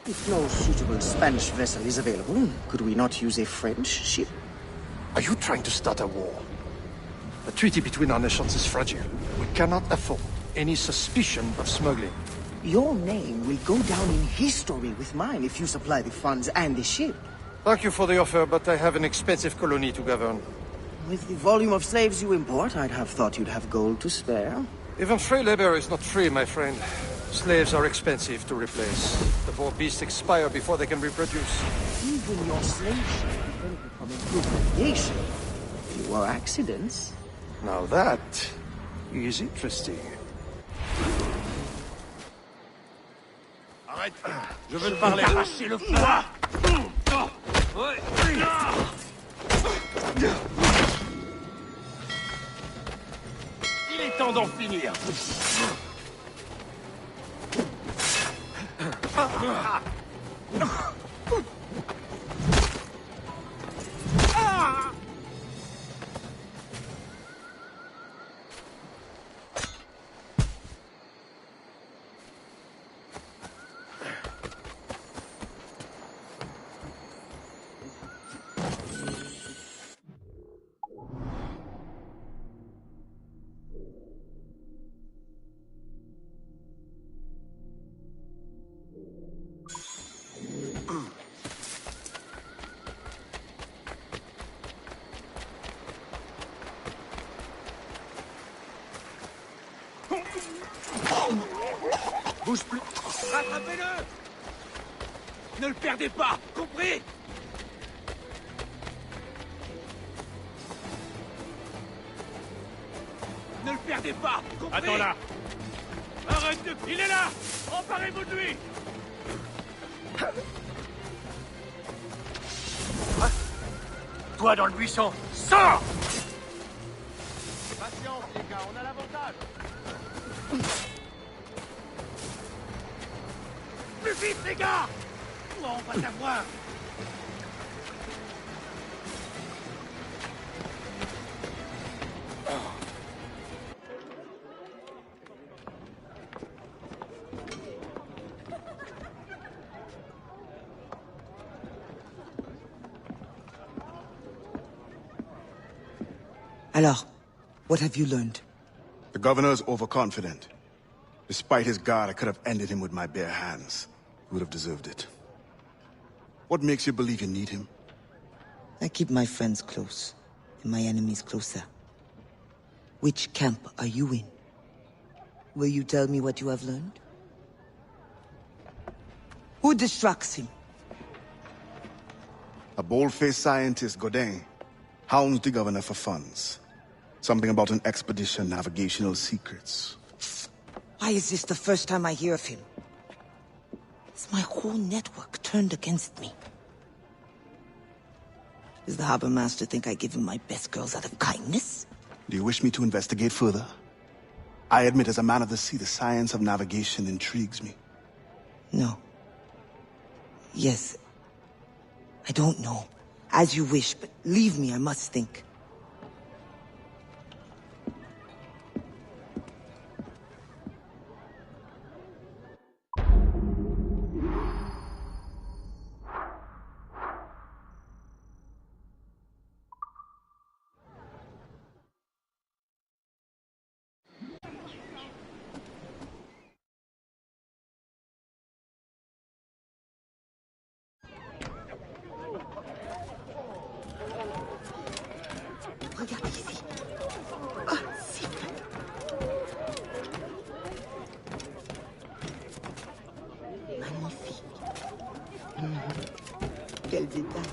If no suitable Spanish vessel is available, could we not use a French ship? Are you trying to start a war? The treaty between our nations is fragile. We cannot afford any suspicion of smuggling. Your name will go down in history with mine if you supply the funds and the ship. Thank you for the offer, but I have an expensive colony to govern. With the volume of slaves you import, I'd have thought you'd have gold to spare. Even free labor is not free, my friend. Slaves are expensive to replace. The poor beasts expire before they can reproduce. Even your slave ship benefit from improved navigation. Fewer accidents. Now that is interesting. Arrête! Je veux te parler. Arrachez le feu! Il est temps d'en finir. Bouge plus. Rattrapez-le! Ne le perdez pas, compris? Ne le perdez pas, compris? Attends là! Arrête de... Il est là! Emparez-vous de lui! Toi dans le buisson, sors! Patience, les gars, on a l'avantage. Plus vite, les gars! Oh, on va t'avoir! Alors, what have you learned? The governor's overconfident. Despite his guard, I could have ended him with my bare hands. He would have deserved it. What makes you believe you need him? I keep my friends close, and my enemies closer. Which camp are you in? Will you tell me what you have learned? Who distracts him? A bold-faced scientist, Godin, hounds the governor for funds. Something about an expedition, navigational secrets. Why is this the first time I hear of him? Is my whole network turned against me? Does the harbor master think I give him my best girls out of kindness? Do you wish me to investigate further? I admit, as a man of the sea, the science of navigation intrigues me. No. Yes. I don't know. As you wish, but leave me, I must think. Regarde ici. Ah, siffle. Magnifique. Quel détail.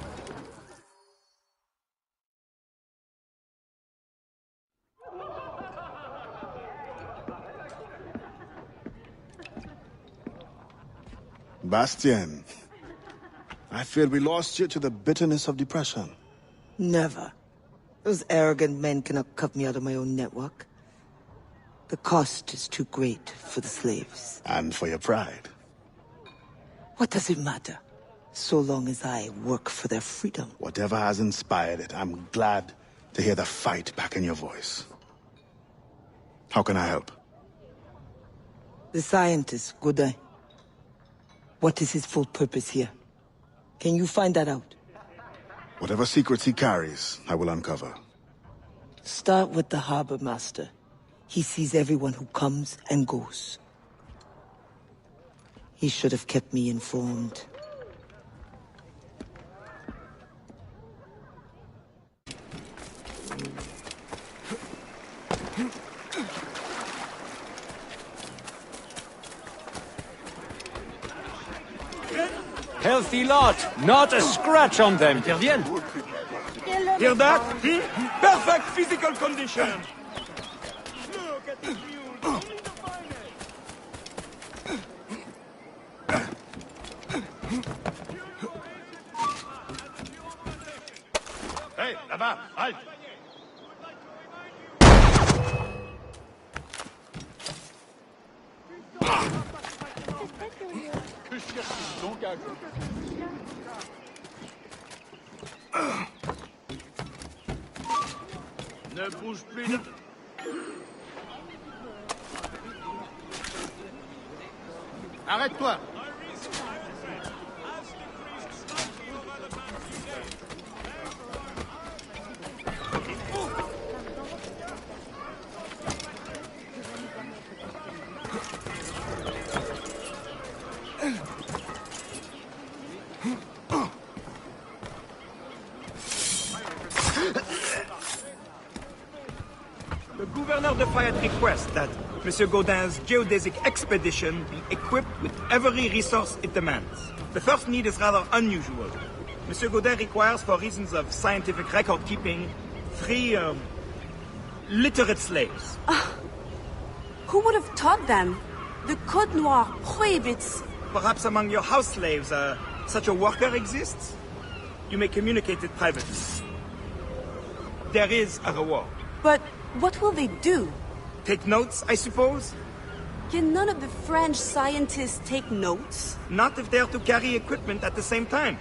Bastien, I feared we lost you to the bitterness of depression. Never. Those arrogant men cannot cut me out of my own network. The cost is too great for the slaves. And for your pride. What does it matter? So long as I work for their freedom. Whatever has inspired it, I'm glad to hear the fight back in your voice. How can I help? The scientist, Godin. What is his full purpose here? Can you find that out? Whatever secrets he carries, I will uncover. Start with the harbor master. He sees everyone who comes and goes. He should have kept me informed. Healthy lot, not a scratch on them. Interviennent. Hear that? Perfect physical condition. Look at this mule. Only the finest. Hey, là-bas, halte! Que cherches-tu donc à... Ne bouge plus de... Arrête-toi! The governor de Fayette requests that Monsieur Gaudin's geodesic expedition be equipped with every resource it demands. The first need is rather unusual. Monsieur Gaudin requires, for reasons of scientific record-keeping, 3, literate slaves. Who would have taught them? The Code Noir prohibits... Perhaps among your house slaves, such a worker exists? You may communicate it privately. There is a reward. But what will they do? Take notes, I suppose? Can none of the French scientists take notes? Not if they're to carry equipment at the same time.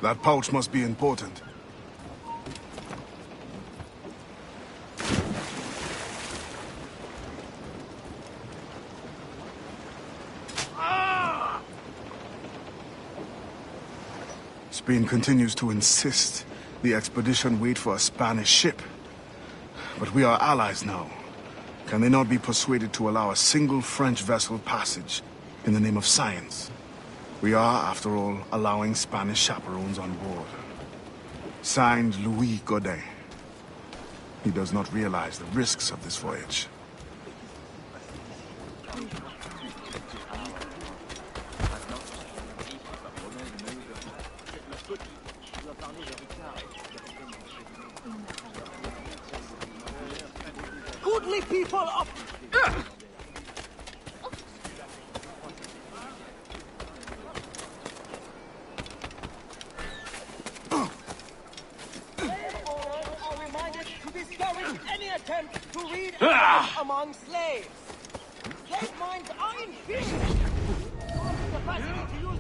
That pouch must be important. Spain continues to insist the expedition wait for a Spanish ship. But we are allies now. Can they not be persuaded to allow a single French vessel passage in the name of science? We are, after all, allowing Spanish chaperones on board. Signed, Louis Godin. He does not realize the risks of this voyage. Goodly people of... among slaves. Slave minds are inferior. Capacity to use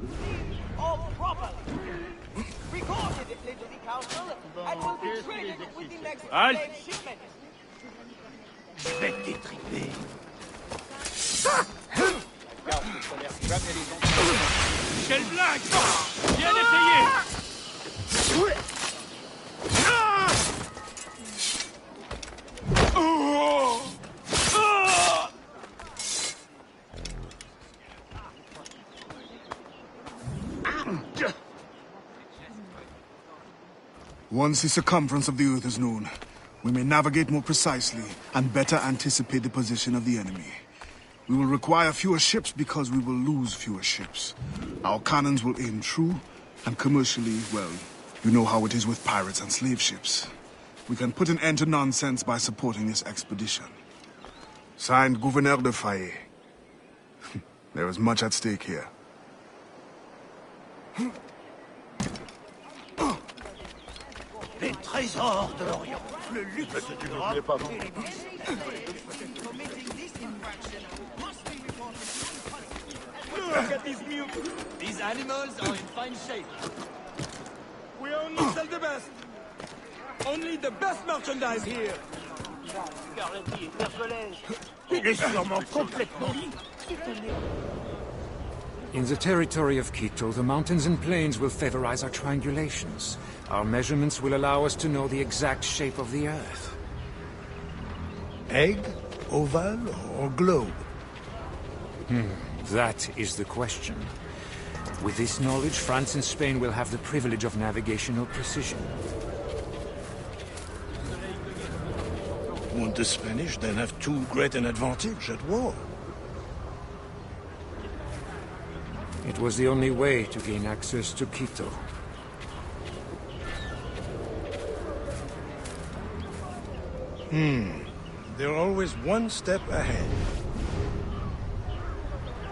the all properly. Recorded at Legislative Council and will be traded with the next slave shipment. Je vais t'étriper. Quelle blague! Bien essayé! Once the circumference of the Earth is known, we may navigate more precisely and better anticipate the position of the enemy. We will require fewer ships because we will lose fewer ships. Our cannons will aim true, and commercially, well, you know how it is with pirates and slave ships. We can put an end to nonsense by supporting this expedition. Signed, Gouverneur de Fayet. There is much at stake here. Les trésors de l'Orient, le luxe du Europe et les Look at these mutants! These animals are in fine shape. We only sell the best! Only the best merchandise here! Il est sûrement complètement... In the territory of Quito, the mountains and plains will favorize our triangulations. Our measurements will allow us to know the exact shape of the Earth. Egg, oval, or globe? That is the question. With this knowledge, France and Spain will have the privilege of navigational precision. Won't the Spanish then have too great an advantage at war? It was the only way to gain access to Quito. They're always one step ahead.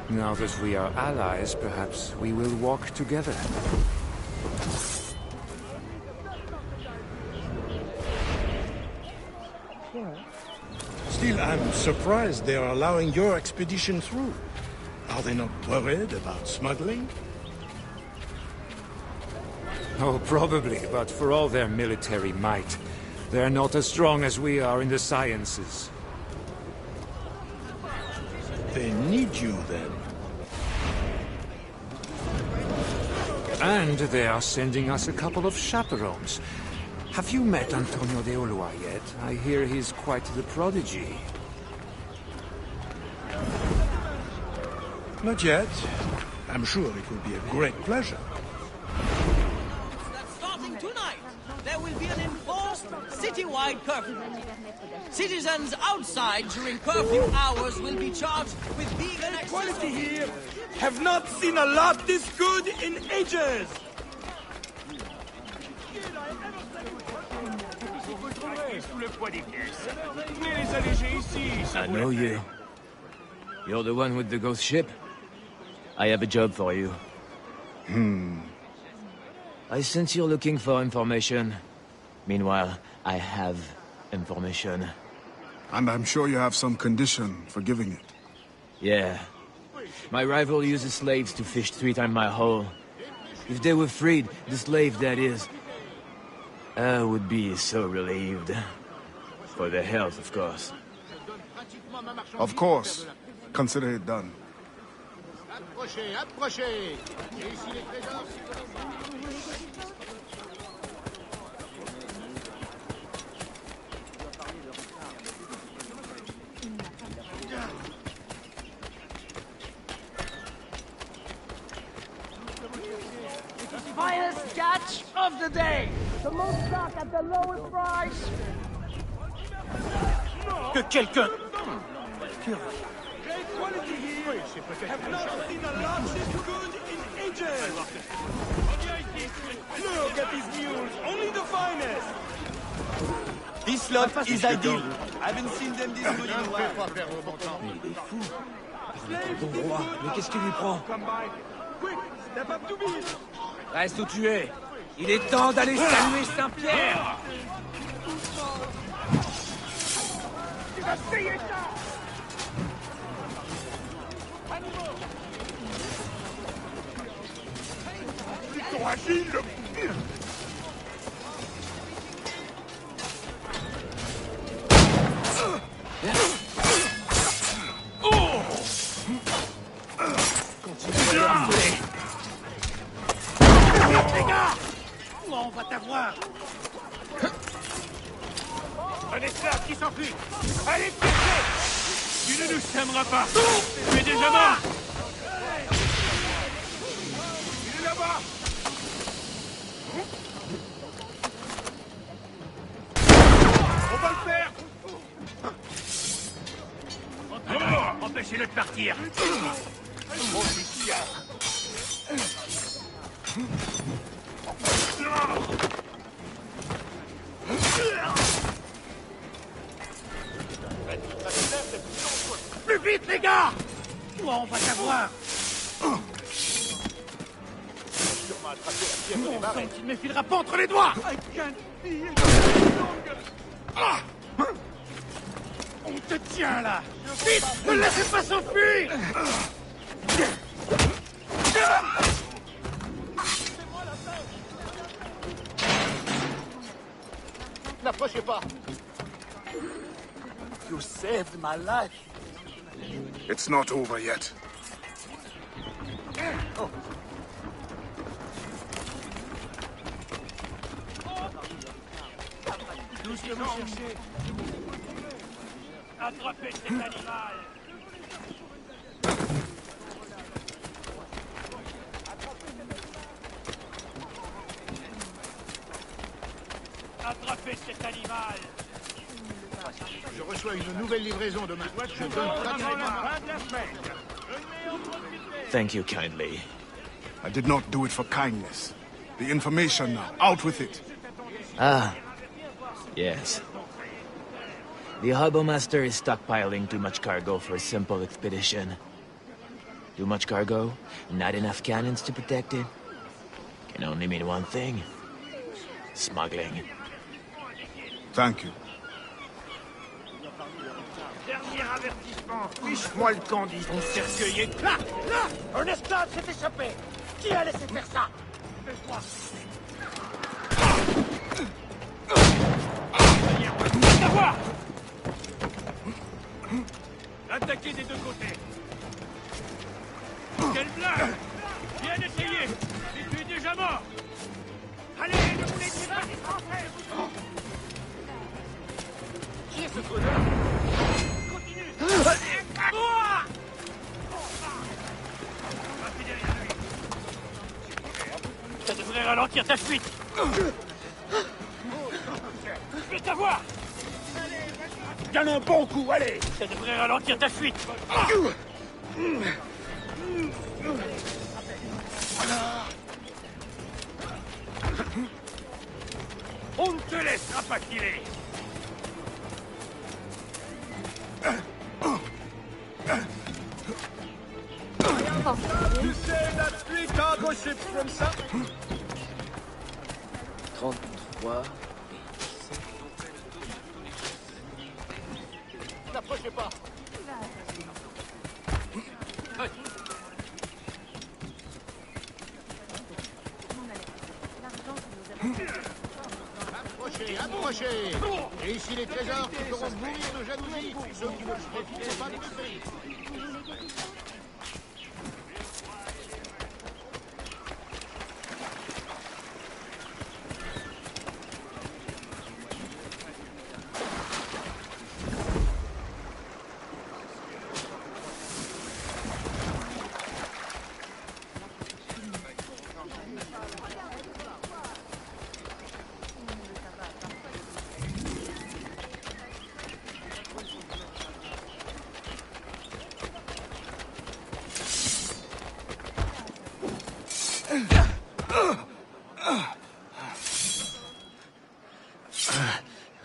Now that we are allies, perhaps we will walk together. Still, I'm surprised they are allowing your expedition through. Are they not worried about smuggling? Oh, probably, but for all their military might, they're not as strong as we are in the sciences. They need you, then. And they are sending us a couple of chaperones. Have you met Antonio de Ulloa yet? I hear he's quite the prodigy. Not yet. I'm sure it will be a great pleasure. Starting tonight, there will be an enforced citywide curfew. Citizens outside during curfew hours will be charged with being an Quality here! Have not seen a lot this good in ages! I know you. You're the one with the ghost ship? I have a job for you. I sense you're looking for information. Meanwhile, I have information. And I'm sure you have some condition for giving it. Yeah. My rival uses slaves to fish 3 times my haul. If they were freed, the slave that is, I would be so relieved. For their health, of course. Of course. Consider it done. Approchez, approchez. Et ici les trésors. Finest catch of the day! The most stock at the lowest price! Que quelqu'un... Have not seen a lot this good in ages! Look at these mules, only the finest! This lot is ideal. I haven't seen them this good in a while. Mais il est fou. Parle ton bon roi, mais qu'est-ce qui lui prend? Reste où tu es. Il est temps d'aller saluer Saint-Pierre. Tu vas payer ça. Plutôt agile. Continue de l'enfler. Les gars! On va t'avoir! Un esclave qui s'enfuit. Allez, chercher. Tu ne nous sèmeras pas. Tu es déjà mort. Il est là-bas. On va le faire. Empêchez-le de partir. Oh, Lucia. Plus vite, les gars! On va t'avoir! Mon sang, il me filera pas entre les doigts! On te tient, là! Vite! Ne laissez pas s'enfuir! N'approchez pas. You saved my life. It's not over yet. Oh. Tout ce que vous cherchez. Attrapez cet animal. Attrapez cet animal. Je reçois une nouvelle livraison demain. Je donne Thank you kindly. I did not do it for kindness. The information now. Out with it. Ah. Yes. The harbor master is stockpiling too much cargo for a simple expedition. Too much cargo, not enough cannons to protect it. Can only mean one thing. Smuggling. Thank you. Dernier avertissement. Fiche-moi le camp cercueillé. Là! Là! Un esclave s'est échappé! Qui a laissé faire ça? Laisse-moi. ta fuite. Je vais t'avoir. Donne un bon coup, allez. Ça devrait ralentir ta fuite. On ne te laissera pas filer. You say that 3 cargo ships from South... 33... N'approchez pas. Approchez, approchez. Et ici les trésors qui feront mourir de jalousie ceux qui ne se refient pas de mépris.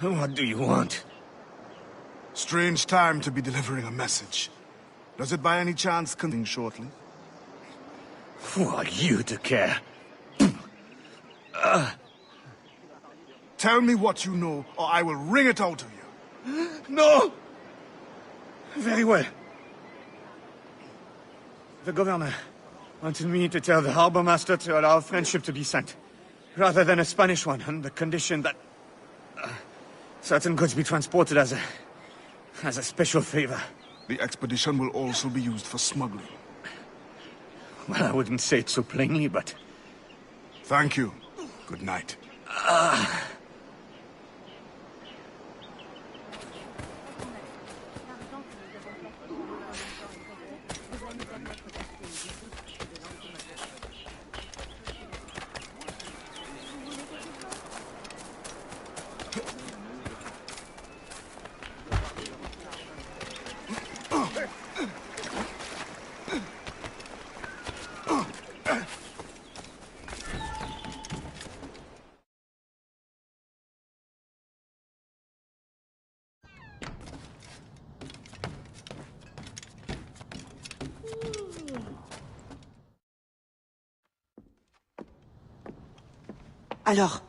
What do you want? Strange time to be delivering a message. Does it by any chance come shortly? Who are you to care? Tell me what you know, or I will wring it out of you. No! Very well. The governor wanted me to tell the harbor master to allow friendship to be sent, rather than a Spanish one, on the condition that certain goods be transported as a special favor. The expedition will also be used for smuggling. Well, I wouldn't say it so plainly, but... Thank you. Good night. Alors,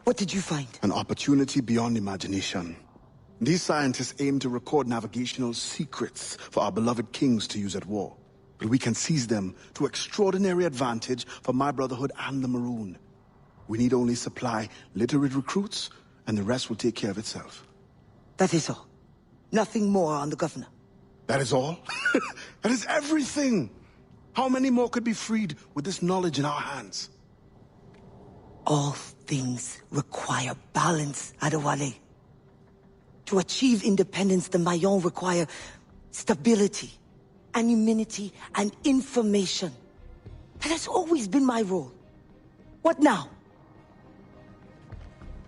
what did you find? An opportunity beyond imagination. These scientists aim to record navigational secrets for our beloved kings to use at war. But we can seize them to extraordinary advantage for my Brotherhood and the Maroon. We need only supply literate recruits, and the rest will take care of itself. That is all. Nothing more on the governor. That is all? That is everything! How many more could be freed with this knowledge in our hands? All things require balance, Adewale. To achieve independence, the Mayans require stability, anonymity, and information. That has always been my role. What now?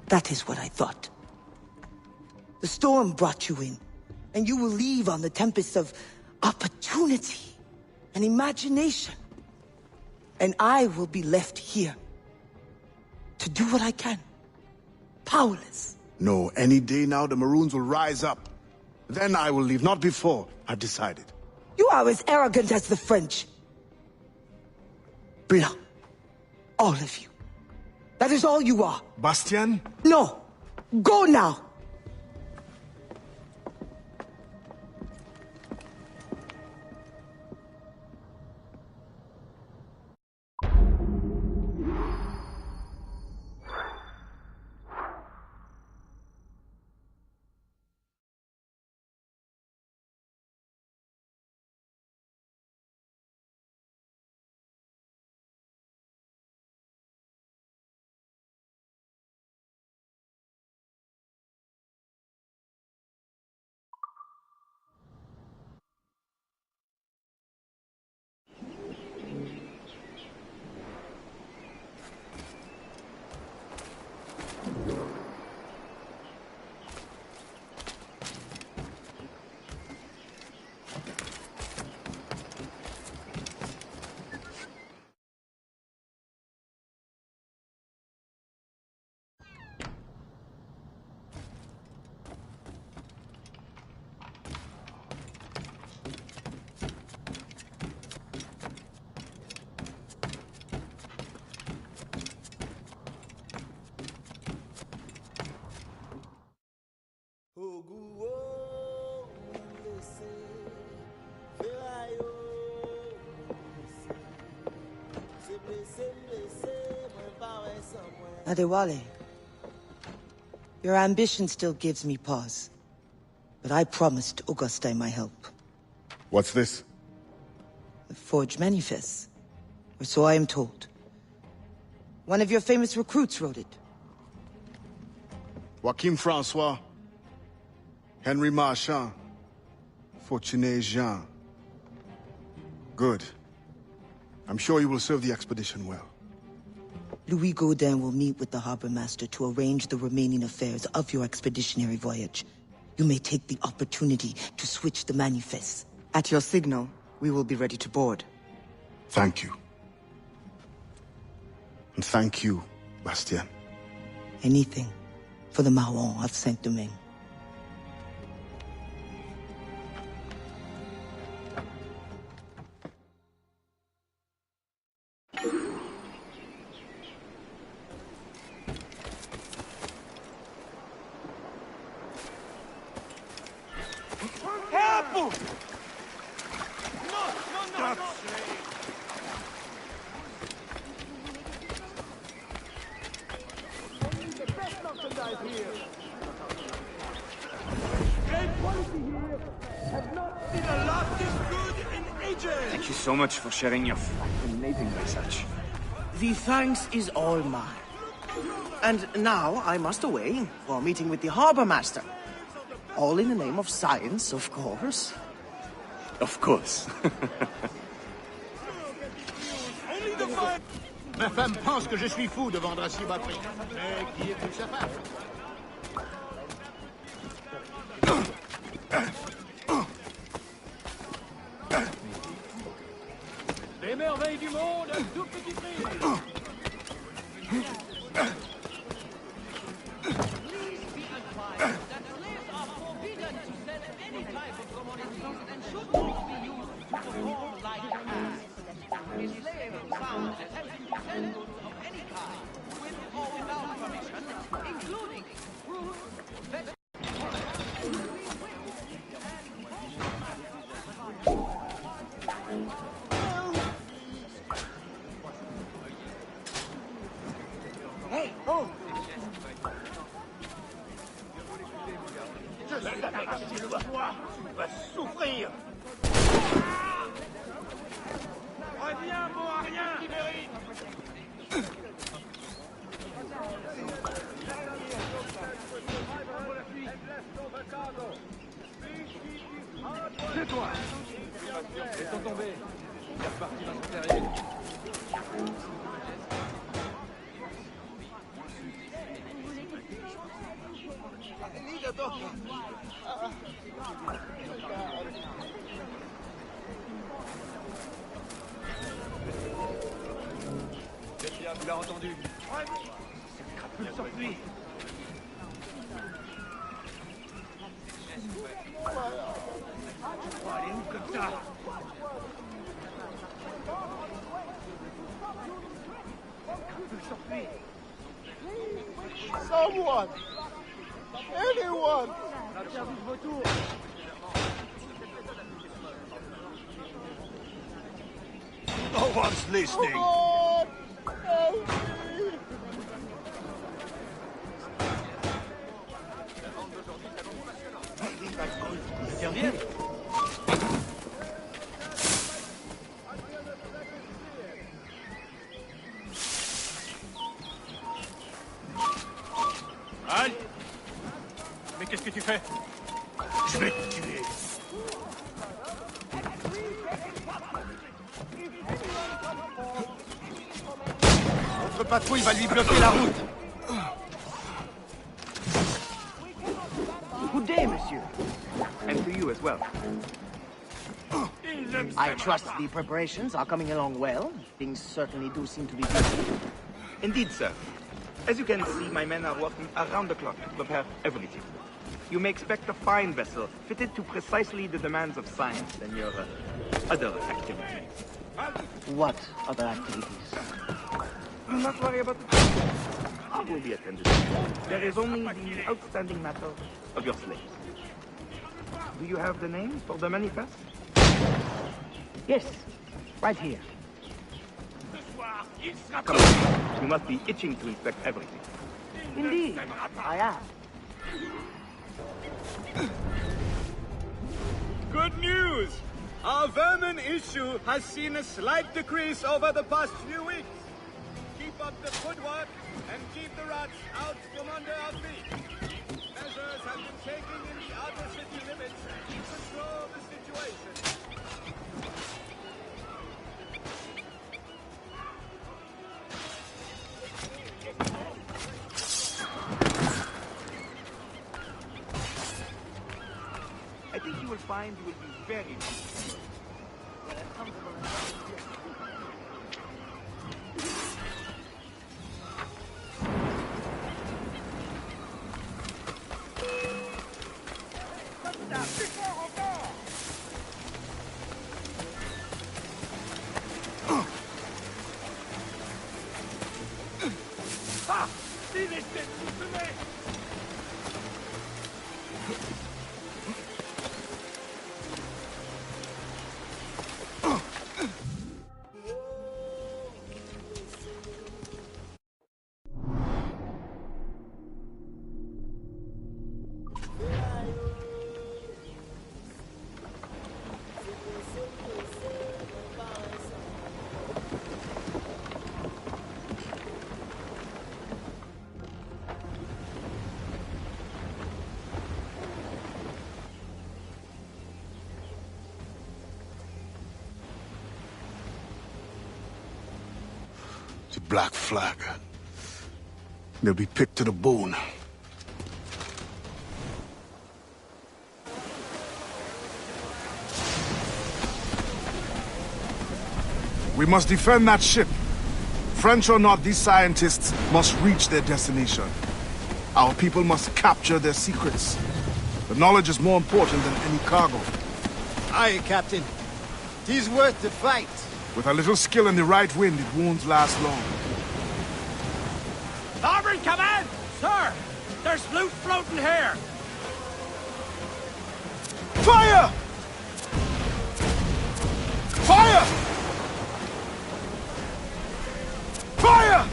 That is what I thought. The storm brought you in, and you will leave on the tempest of opportunity and imagination. And I will be left here to do what I can. Powerless. No, any day now the Maroons will rise up. Then I will leave, not before. I've decided. You are as arrogant as the French. Blanc. All of you. That is all you are. Bastien? No. Go now. Adewale, your ambition still gives me pause. But I promised Auguste my help. What's this? The forged manifest. Or so I am told. One of your famous recruits wrote it. Joachim Francois, Henry Marchand, Fortuné Jean. Good. I'm sure you will serve the expedition well. Louis Gaudin will meet with the harbor master to arrange the remaining affairs of your expeditionary voyage. You may take the opportunity to switch the manifest. At your signal, we will be ready to board. Thank you. And thank you, Bastien. Anything for the Marron of Saint-Domingue. Thank you so much for sharing your fascinating research. The thanks is all mine. And now I must away for a meeting with the harbor master. All in the name of science, of course. Of course. Ma femme pense que je suis fou de vendre à si bas prix. Mais qui est-il capable? Les merveilles du monde à tout petit prix. Hey, oh! Je suis la partie de toi. Tu vas souffrir. Reviens, bon à rien. C'est toi. Laissons tomber. Il est reparti dans son terrier. C'est bien, tu l'as entendu. Il a sorti. Tu vas aller où comme ça? Someone! Anyone! No one's listening. Come on! Help me! Interviens. Halte! Mais qu'est-ce que tu fais? Je vais te tuer. Notre patrouille va lui bloquer la route. Good day, monsieur. And to you as well. I trust the preparations are coming along well. Things certainly do seem to be busy. Indeed, sir. As you can see, my men are working around the clock to prepare everything. You may expect a fine vessel, fitted to precisely the demands of science and your other activities. What other activities? Do not worry about it. All will be attended to. There is only the outstanding matter of your slaves. Do you have the names for the manifest? Yes, right here. Come on. You must be itching to inspect everything. Indeed, I am. Good news! Our vermin issue has seen a slight decrease over the past few weeks. Keep up the good work and keep the rats out from under our feet. Measures have been taken in the outer city limits to control the situation. I think you will find you will be very comfortable. The Black Flag. They'll be picked to the bone. We must defend that ship. French or not, these scientists must reach their destination. Our people must capture their secrets. The knowledge is more important than any cargo. Aye, Captain. 'Tis worth the fight. With a little skill in the right wind, it won't last long. Starboard command! Sir, there's loot floating here! Fire! Fire! Fire!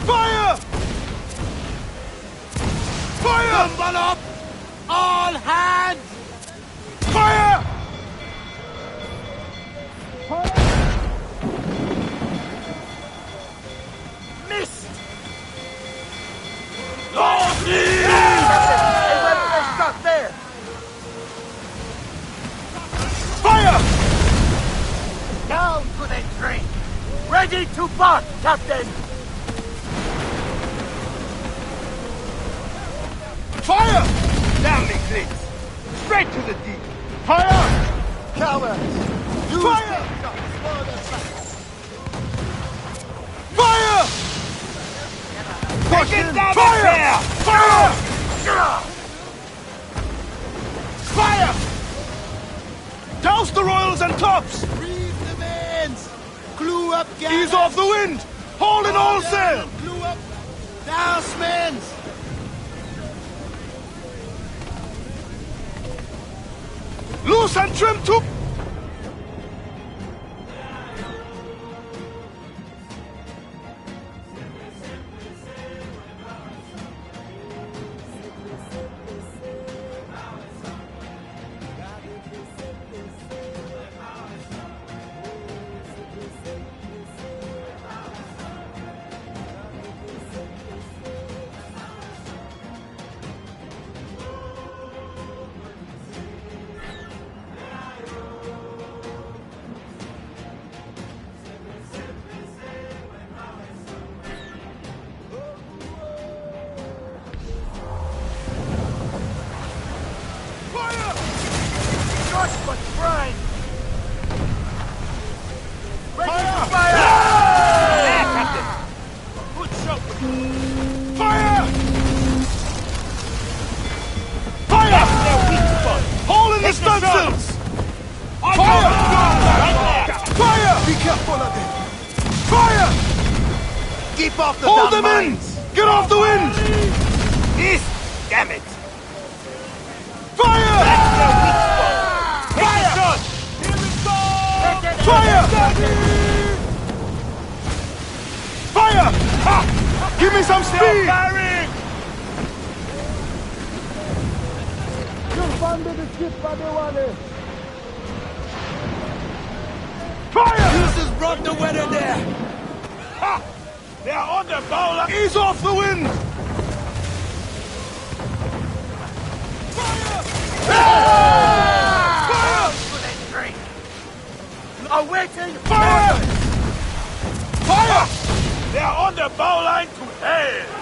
Fire! Fire! Tumble up! All hands! Fire! Missed! Stop there! Fire! Down to the train! Ready to bark, Captain! Fire! Down these things! Straight to the deep! Fire! Cowards! Use Fire! gunshots for the fight. Fire! Push it down Fire! there! Fire! Fire! Douse the royals and tops! Reef the mains! Glue up gas! Ease off the wind! Hold in all sail! Glue up! Douse mains! Loose and trim to... Keep off the Hold damn them in! mines! Get off the wind! East! Damn it! Fire! That's their weak spot! Fire! Fire! Fire! Ha! Give me some speed! Firing! Fire! Jesus brought the weather there! Ha! They're on the bow! Ease off the wind! Awaiting Fire! Fire! They're on the bow line to hell!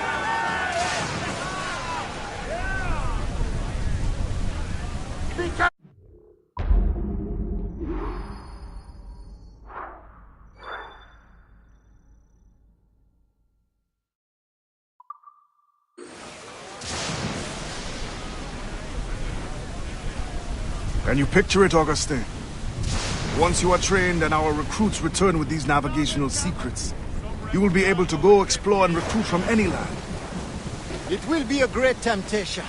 Can you picture it, Augustin? Once you are trained and our recruits return with these navigational secrets, you will be able to go explore and recruit from any land. It will be a great temptation.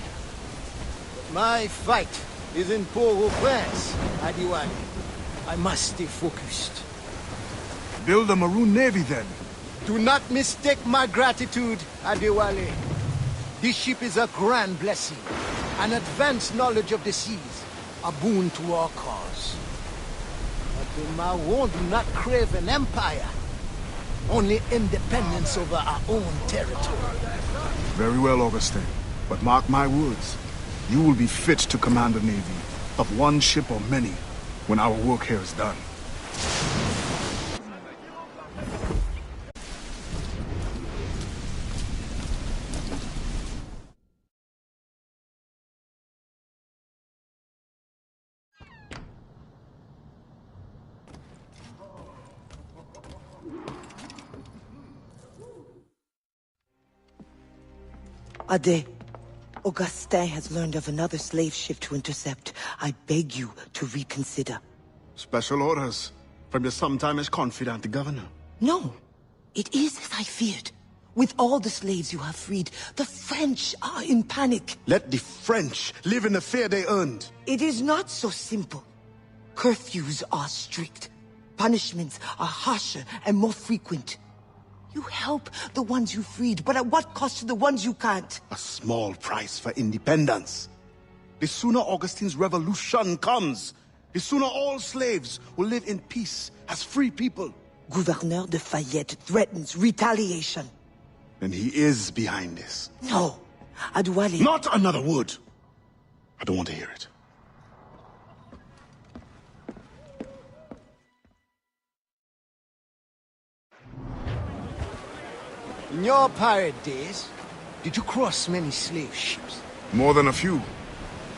My fight is in Port-au-Prince, Adiwali. I must stay focused. Build a Maroon Navy, then. Do not mistake my gratitude, Adewale. This ship is a grand blessing. An advanced knowledge of the seas, a boon to our cause. But the Marron do not crave an empire. Only independence over our own territory. Very well, Augustin. But mark my words. You will be fit to command a navy, of one ship or many, when our work here is done. Ade, Augustin has learned of another slave ship to intercept. I beg you to reconsider. Special orders from your sometimes confidant, the governor. No, it is as I feared. With all the slaves you have freed, the French are in panic. Let the French live in the fear they earned. It is not so simple. Curfews are strict. Punishments are harsher and more frequent. You help the ones you freed, but at what cost to the ones you can't? A small price for independence. The sooner Augustine's revolution comes, the sooner all slaves will live in peace as free people. Gouverneur de Fayette threatens retaliation. And he is behind this. No, Adwali... Not another word. I don't want to hear it. In your pirate days, did you cross many slave ships? More than a few.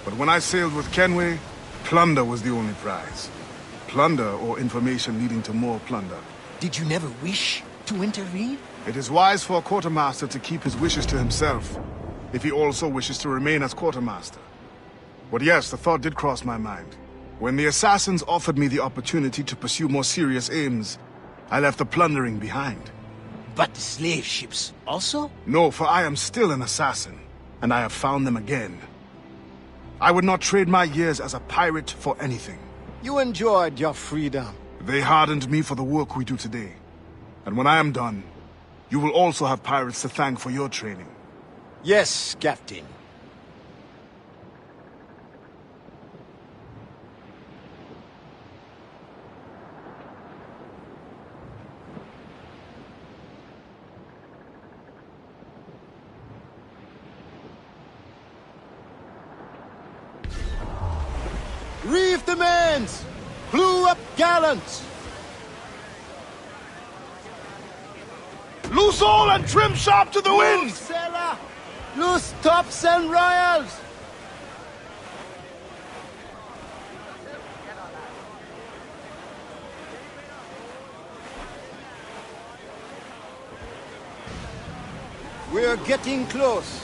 But when I sailed with Kenway, plunder was the only prize. Plunder or information leading to more plunder. Did you never wish to intervene? It is wise for a quartermaster to keep his wishes to himself, if he also wishes to remain as quartermaster. But yes, the thought did cross my mind. When the assassins offered me the opportunity to pursue more serious aims, I left the plundering behind. But the slave ships also? No, for I am still an assassin, and I have found them again. I would not trade my years as a pirate for anything. You enjoyed your freedom. They hardened me for the work we do today. And when I am done, you will also have pirates to thank for your training. Yes, Captain. Reef the mains! Clew up gallants! Loose all and trim sharp to the wind! Loose sailor! Loose tops and royals! We're getting close.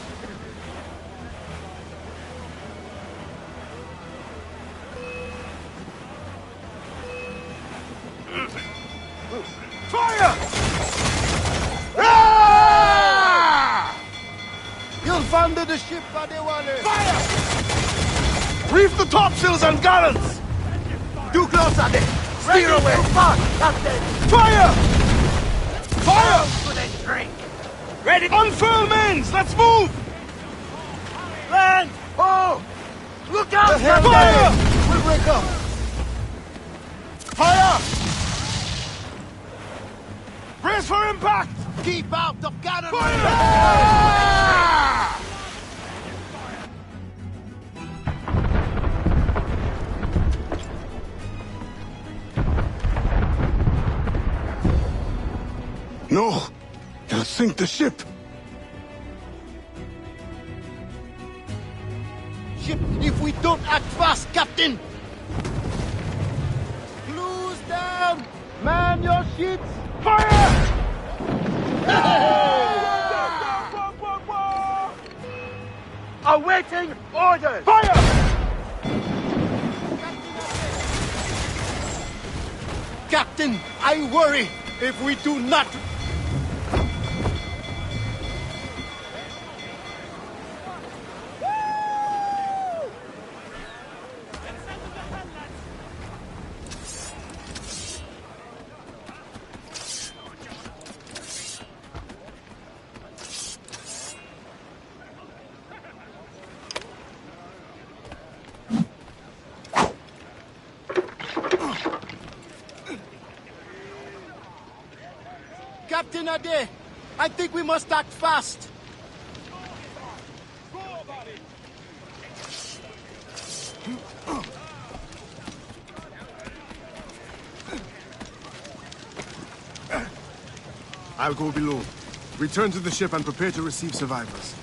Fire! Ah! abandon the ship, Adewale! Fire! Reef the topsails and gallants! Too close, Ade! Steer away! Captain! Fire! Fire! Good and drink. Ready! Unfurl mains! Let's move! Land! Oh! Look out! Fire! We'll break up! Fire! Brace for impact! Keep out of cannon! Fire! No! They'll sink the ship! Ship, if we don't act fast, Captain! Close down! Man your sheets! Fire! Awaiting orders! Fire! Captain, I worry if we do not... Captain Ade, I think we must act fast. I'll go below. Return to the ship and prepare to receive survivors.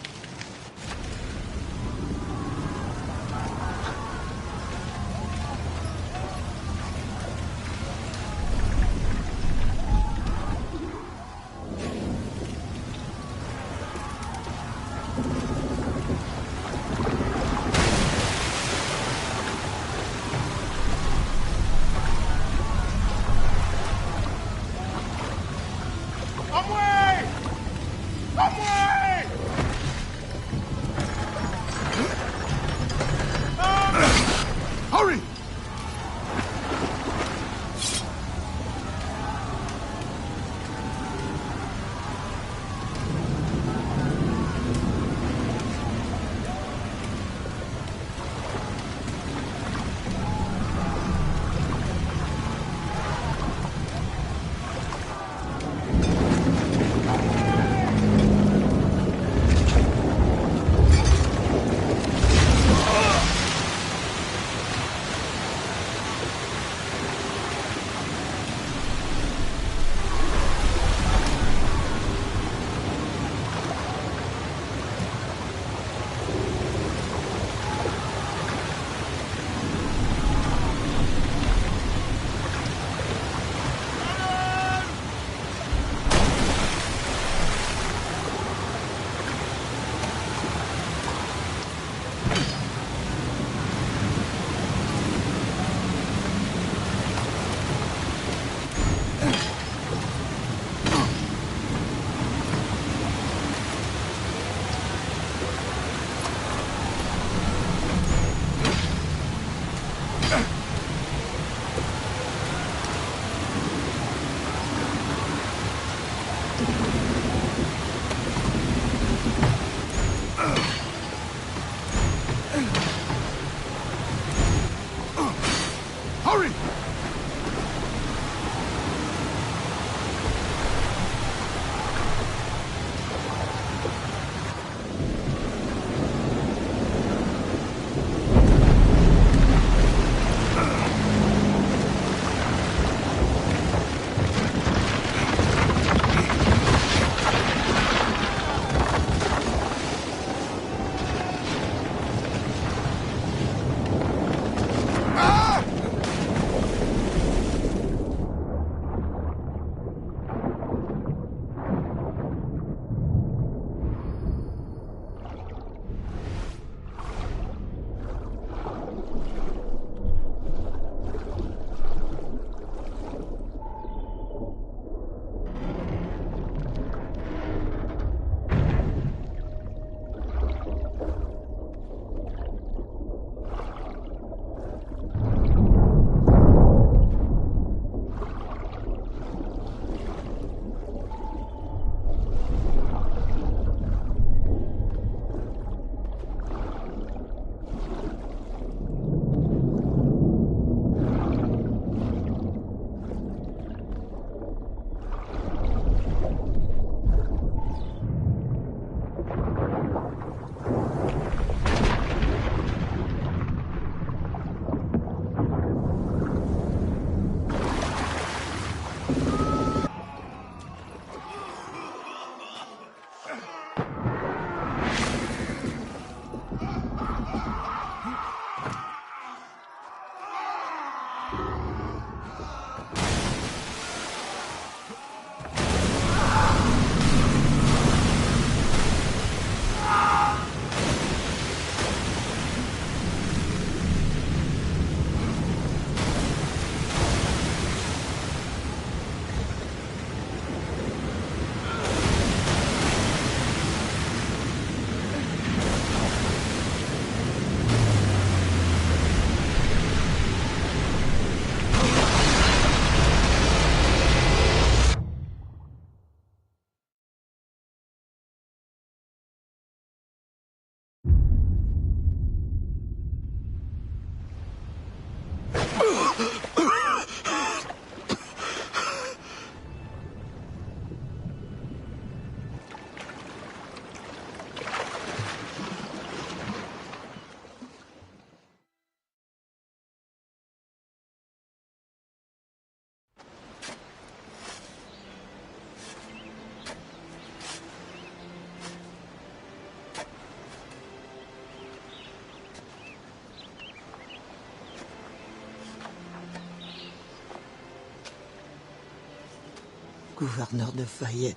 Gouverneur de Fayette.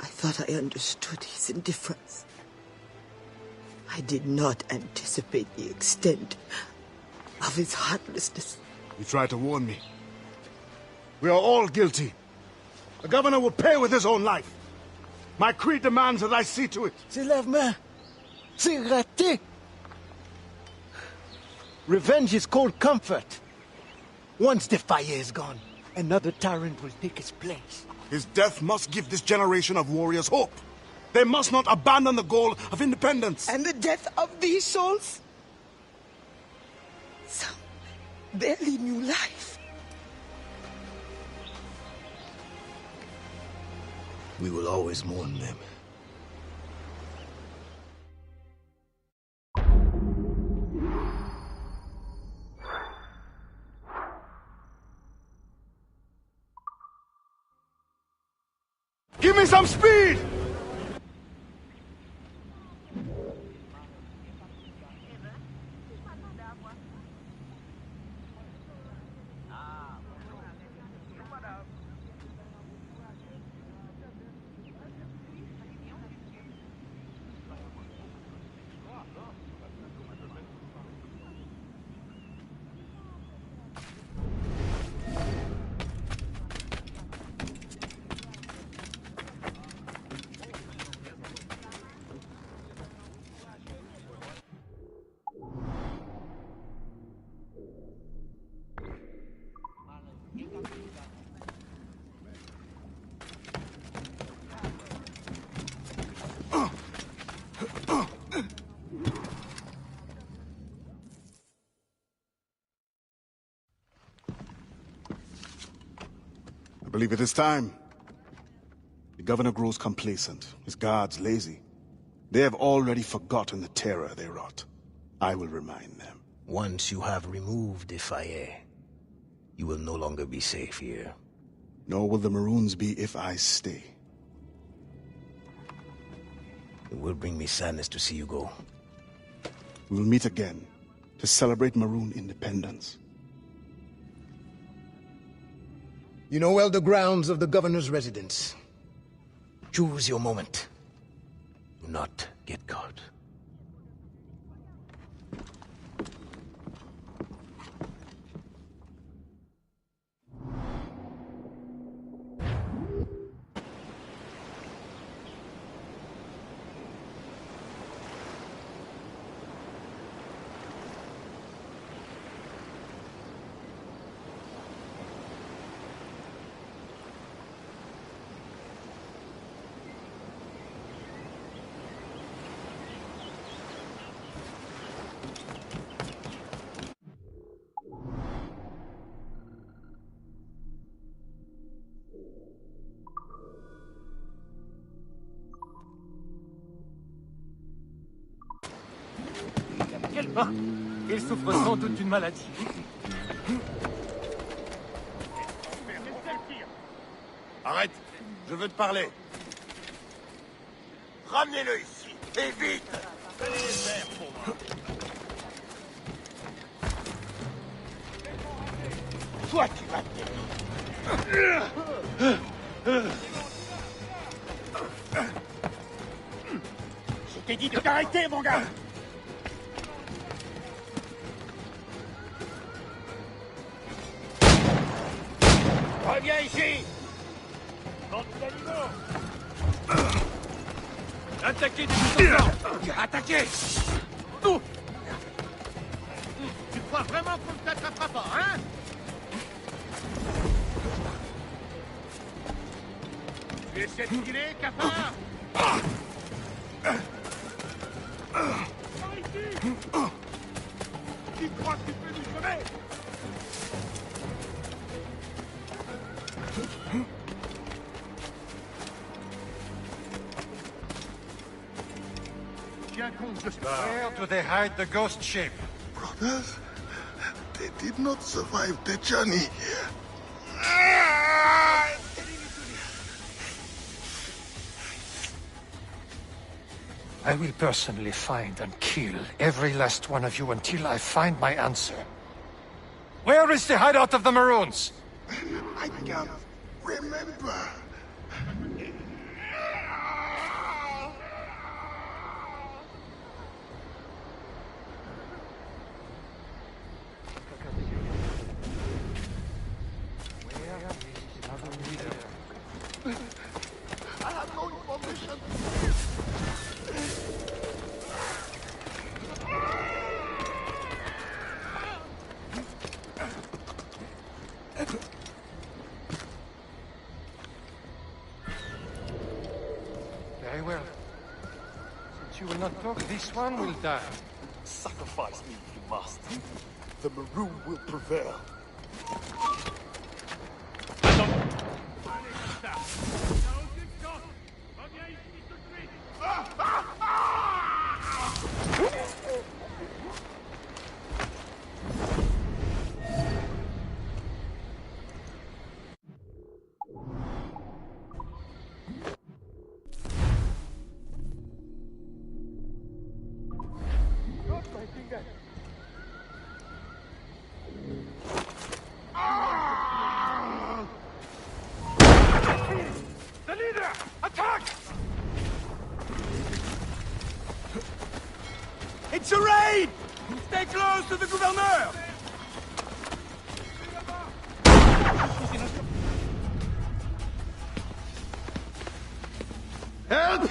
I thought I understood his indifference. I did not anticipate the extent of his heartlessness. You tried to warn me. We are all guilty. The governor will pay with his own life. My creed demands that I see to it. C'est l'avemain. C'est raté. Revenge is cold comfort. Once the fire is gone, another tyrant will take his place. His death must give this generation of warriors hope. They must not abandon the goal of independence. And the death of these souls? Some barely knew life. We will always mourn them. Give me some speed! I believe it is time. The governor grows complacent, his guards lazy. They have already forgotten the terror they wrought. I will remind them. Once you have removed the fire, you will no longer be safe here. Nor will the Maroons be if I stay. It will bring me sadness to see you go. We will meet again to celebrate Maroon independence. You know well the grounds of the governor's residence. Choose your moment. Do not get caught. Il souffre sans doute d'une maladie. Arrête, je veux te parler. Ramenez-le ici, et vite. Fallait les faire pour moi. Toi, tu vas Je t'ai dit de t'arrêter, mon gars. Reviens ici! Attaquez des boutons! Attaquez! Tu crois vraiment qu'on ne t'attrapera pas, hein? Tu essaies de filer, cafard? Tu crois que tu peux nous sauver? Where do they hide the ghost ship? Brothers, they did not survive the journey. I will personally find and kill every last one of you until I find my answer. Where is the hideout of the Maroons? I can't remember. I have no information. Very well. Since you will not talk, this one will die. Sacrifice me if you must. The Maroon will prevail. The leader! Attack! It's a raid! Stay close to the gouverneur! Help!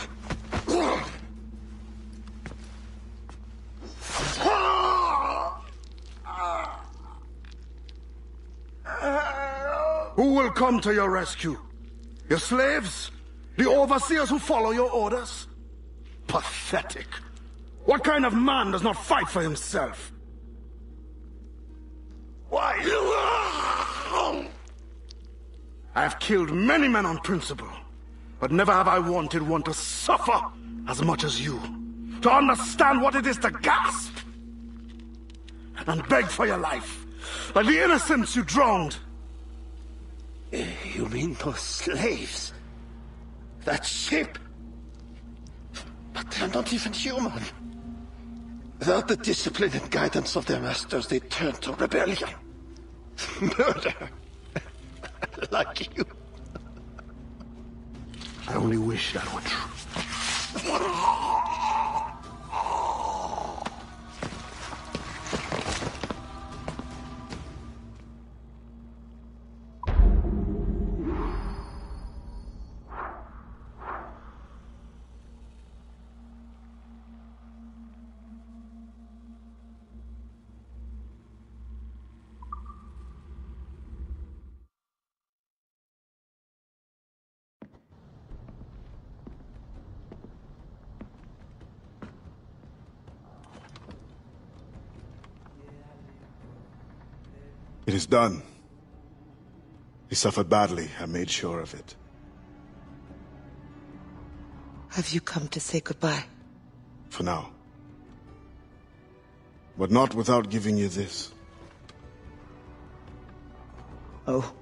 Who will come to your rescue? Your slaves? The overseers who follow your orders? Pathetic. What kind of man does not fight for himself? Why? I have killed many men on principle, but never have I wanted one to suffer as much as you. To understand what it is to gasp and beg for your life, like the innocents you drowned. You mean those slaves? That ship? But they're not even human. Without the discipline and guidance of their masters, they turn to rebellion. Murder. Like you. I only wish that were true. It is done. He suffered badly. I made sure of it. Have you come to say goodbye? For now. But not without giving you this. Oh.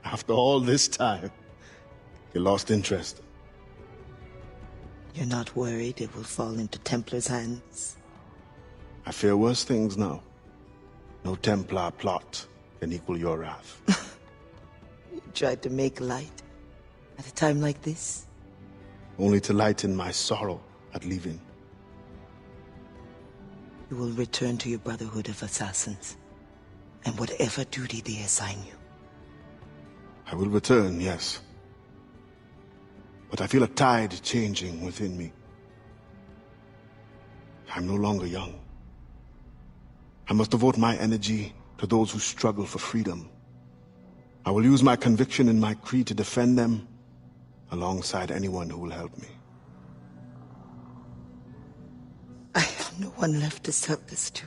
After all this time, you lost interest. You're not worried it will fall into Templar's hands? I fear worse things now. No Templar plot can equal your wrath. You tried to make light at a time like this? Only to lighten my sorrow at leaving. You will return to your Brotherhood of Assassins, and whatever duty they assign you. I will return, yes. But I feel a tide changing within me. I'm no longer young. I must devote my energy to those who struggle for freedom. I will use my conviction and my creed to defend them alongside anyone who will help me. I have no one left to sell this to.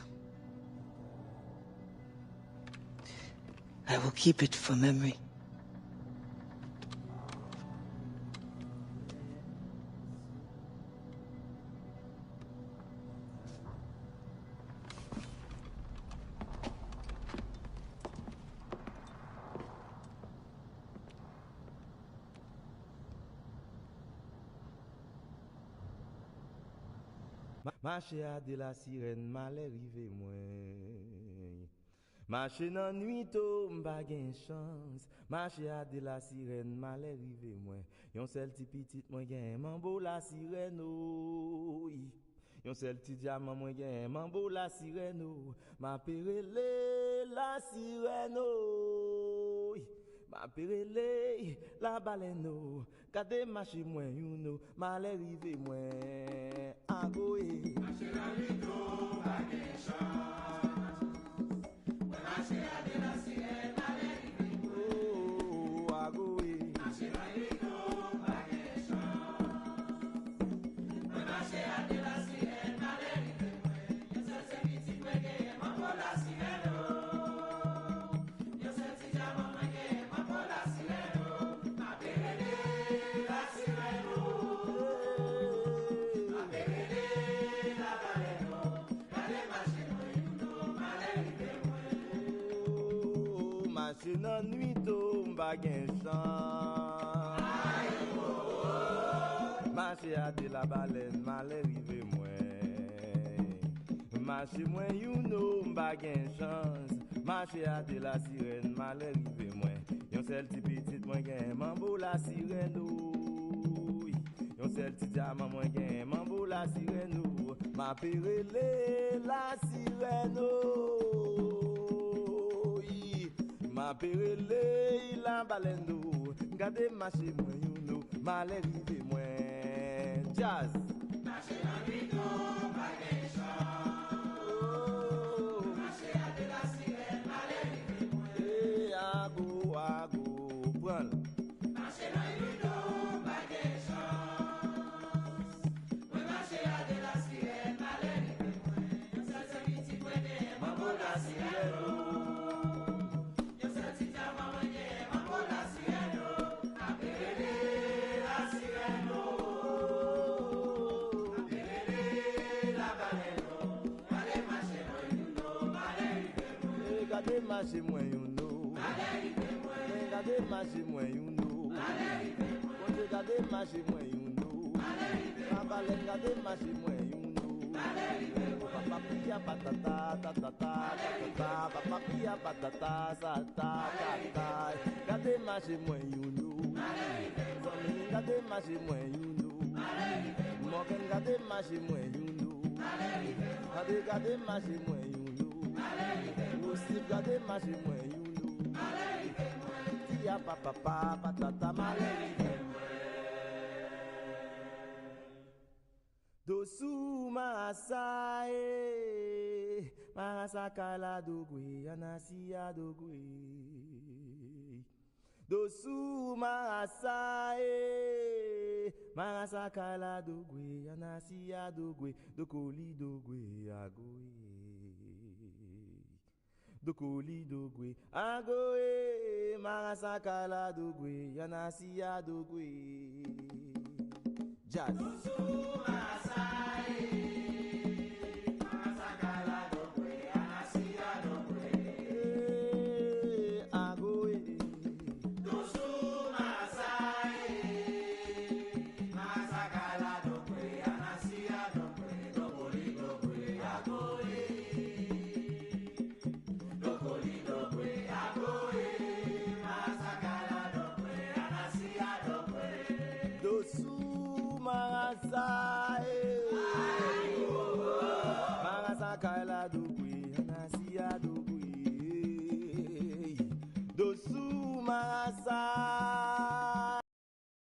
I will keep it for memory. Marché à de la sirène, mal rivé moins. Marcher dans nuit tôt, m'pa gen chance. Marcher à de la sirène, mal arrivé moi. Yon seul petit petit moi gen mambo la sirène oh. Yon seul petit diamant moi gen mambo la sirène oh. Ma perele la sirène oh. Ma perele la baleine oh. Kade marcher moi yon oh. Mal arrivé moi. Agoé. Marcher dans nuit tôt, m'pa gen chance. Marcher dans nuit tôt, m'pa gen chance. Marcher à de la baleine, mal arrivé moi. Marcher moi you know, m'pa gen chance. Marcher à de la sirène, mal arrivé moi. Yon seul petit petit moi gen mambo la sirène oh. Yon seul petit diamant moi gen mambo la sirène oh. Ma perele la sirène oh. Ma perele la baleine oh. Gade marcher moi you know, mal arrivé moi. Jazz. Marcher dans nuit tôt, pas gen chance. Oh. Marcher à de la sirène, mal arrivé moi. Eh, ago, prends. Marcher dans nuit tôt, pas gen chance. Moi marcher à de la sirène, mal arrivé moi. Ça c'est petit point de mambo la sirène oh. Gade marcher moi you know. Gade marcher moi you know. Gade marcher moi you know. Gade marcher moi you know. Papa pia patata ta ta. Papa pia patata sa ta. Gade marcher moi you know. Gade marcher moi you know. Morgan gade marcher moi you know. Gade marcher moi you know. Aussi gade marcher moi you know. Tia papa patata malarive moi. Dosu masae marasakala dogwe anasia dogwe. Dosu masae marasakala dogwe anasia dogwe dokoli dogwe agoe. Dokoli dogwe agoe marasakala dogwe yanasiya dogwe. Jazz. Dosu masae marasakala dogwe yanasiya dogwe. Agoe. Dosu masae marasakala dogwe yanasiya dogwe. Dokoli dogwe agoe. Marasakala dogwe anasiya dogwe.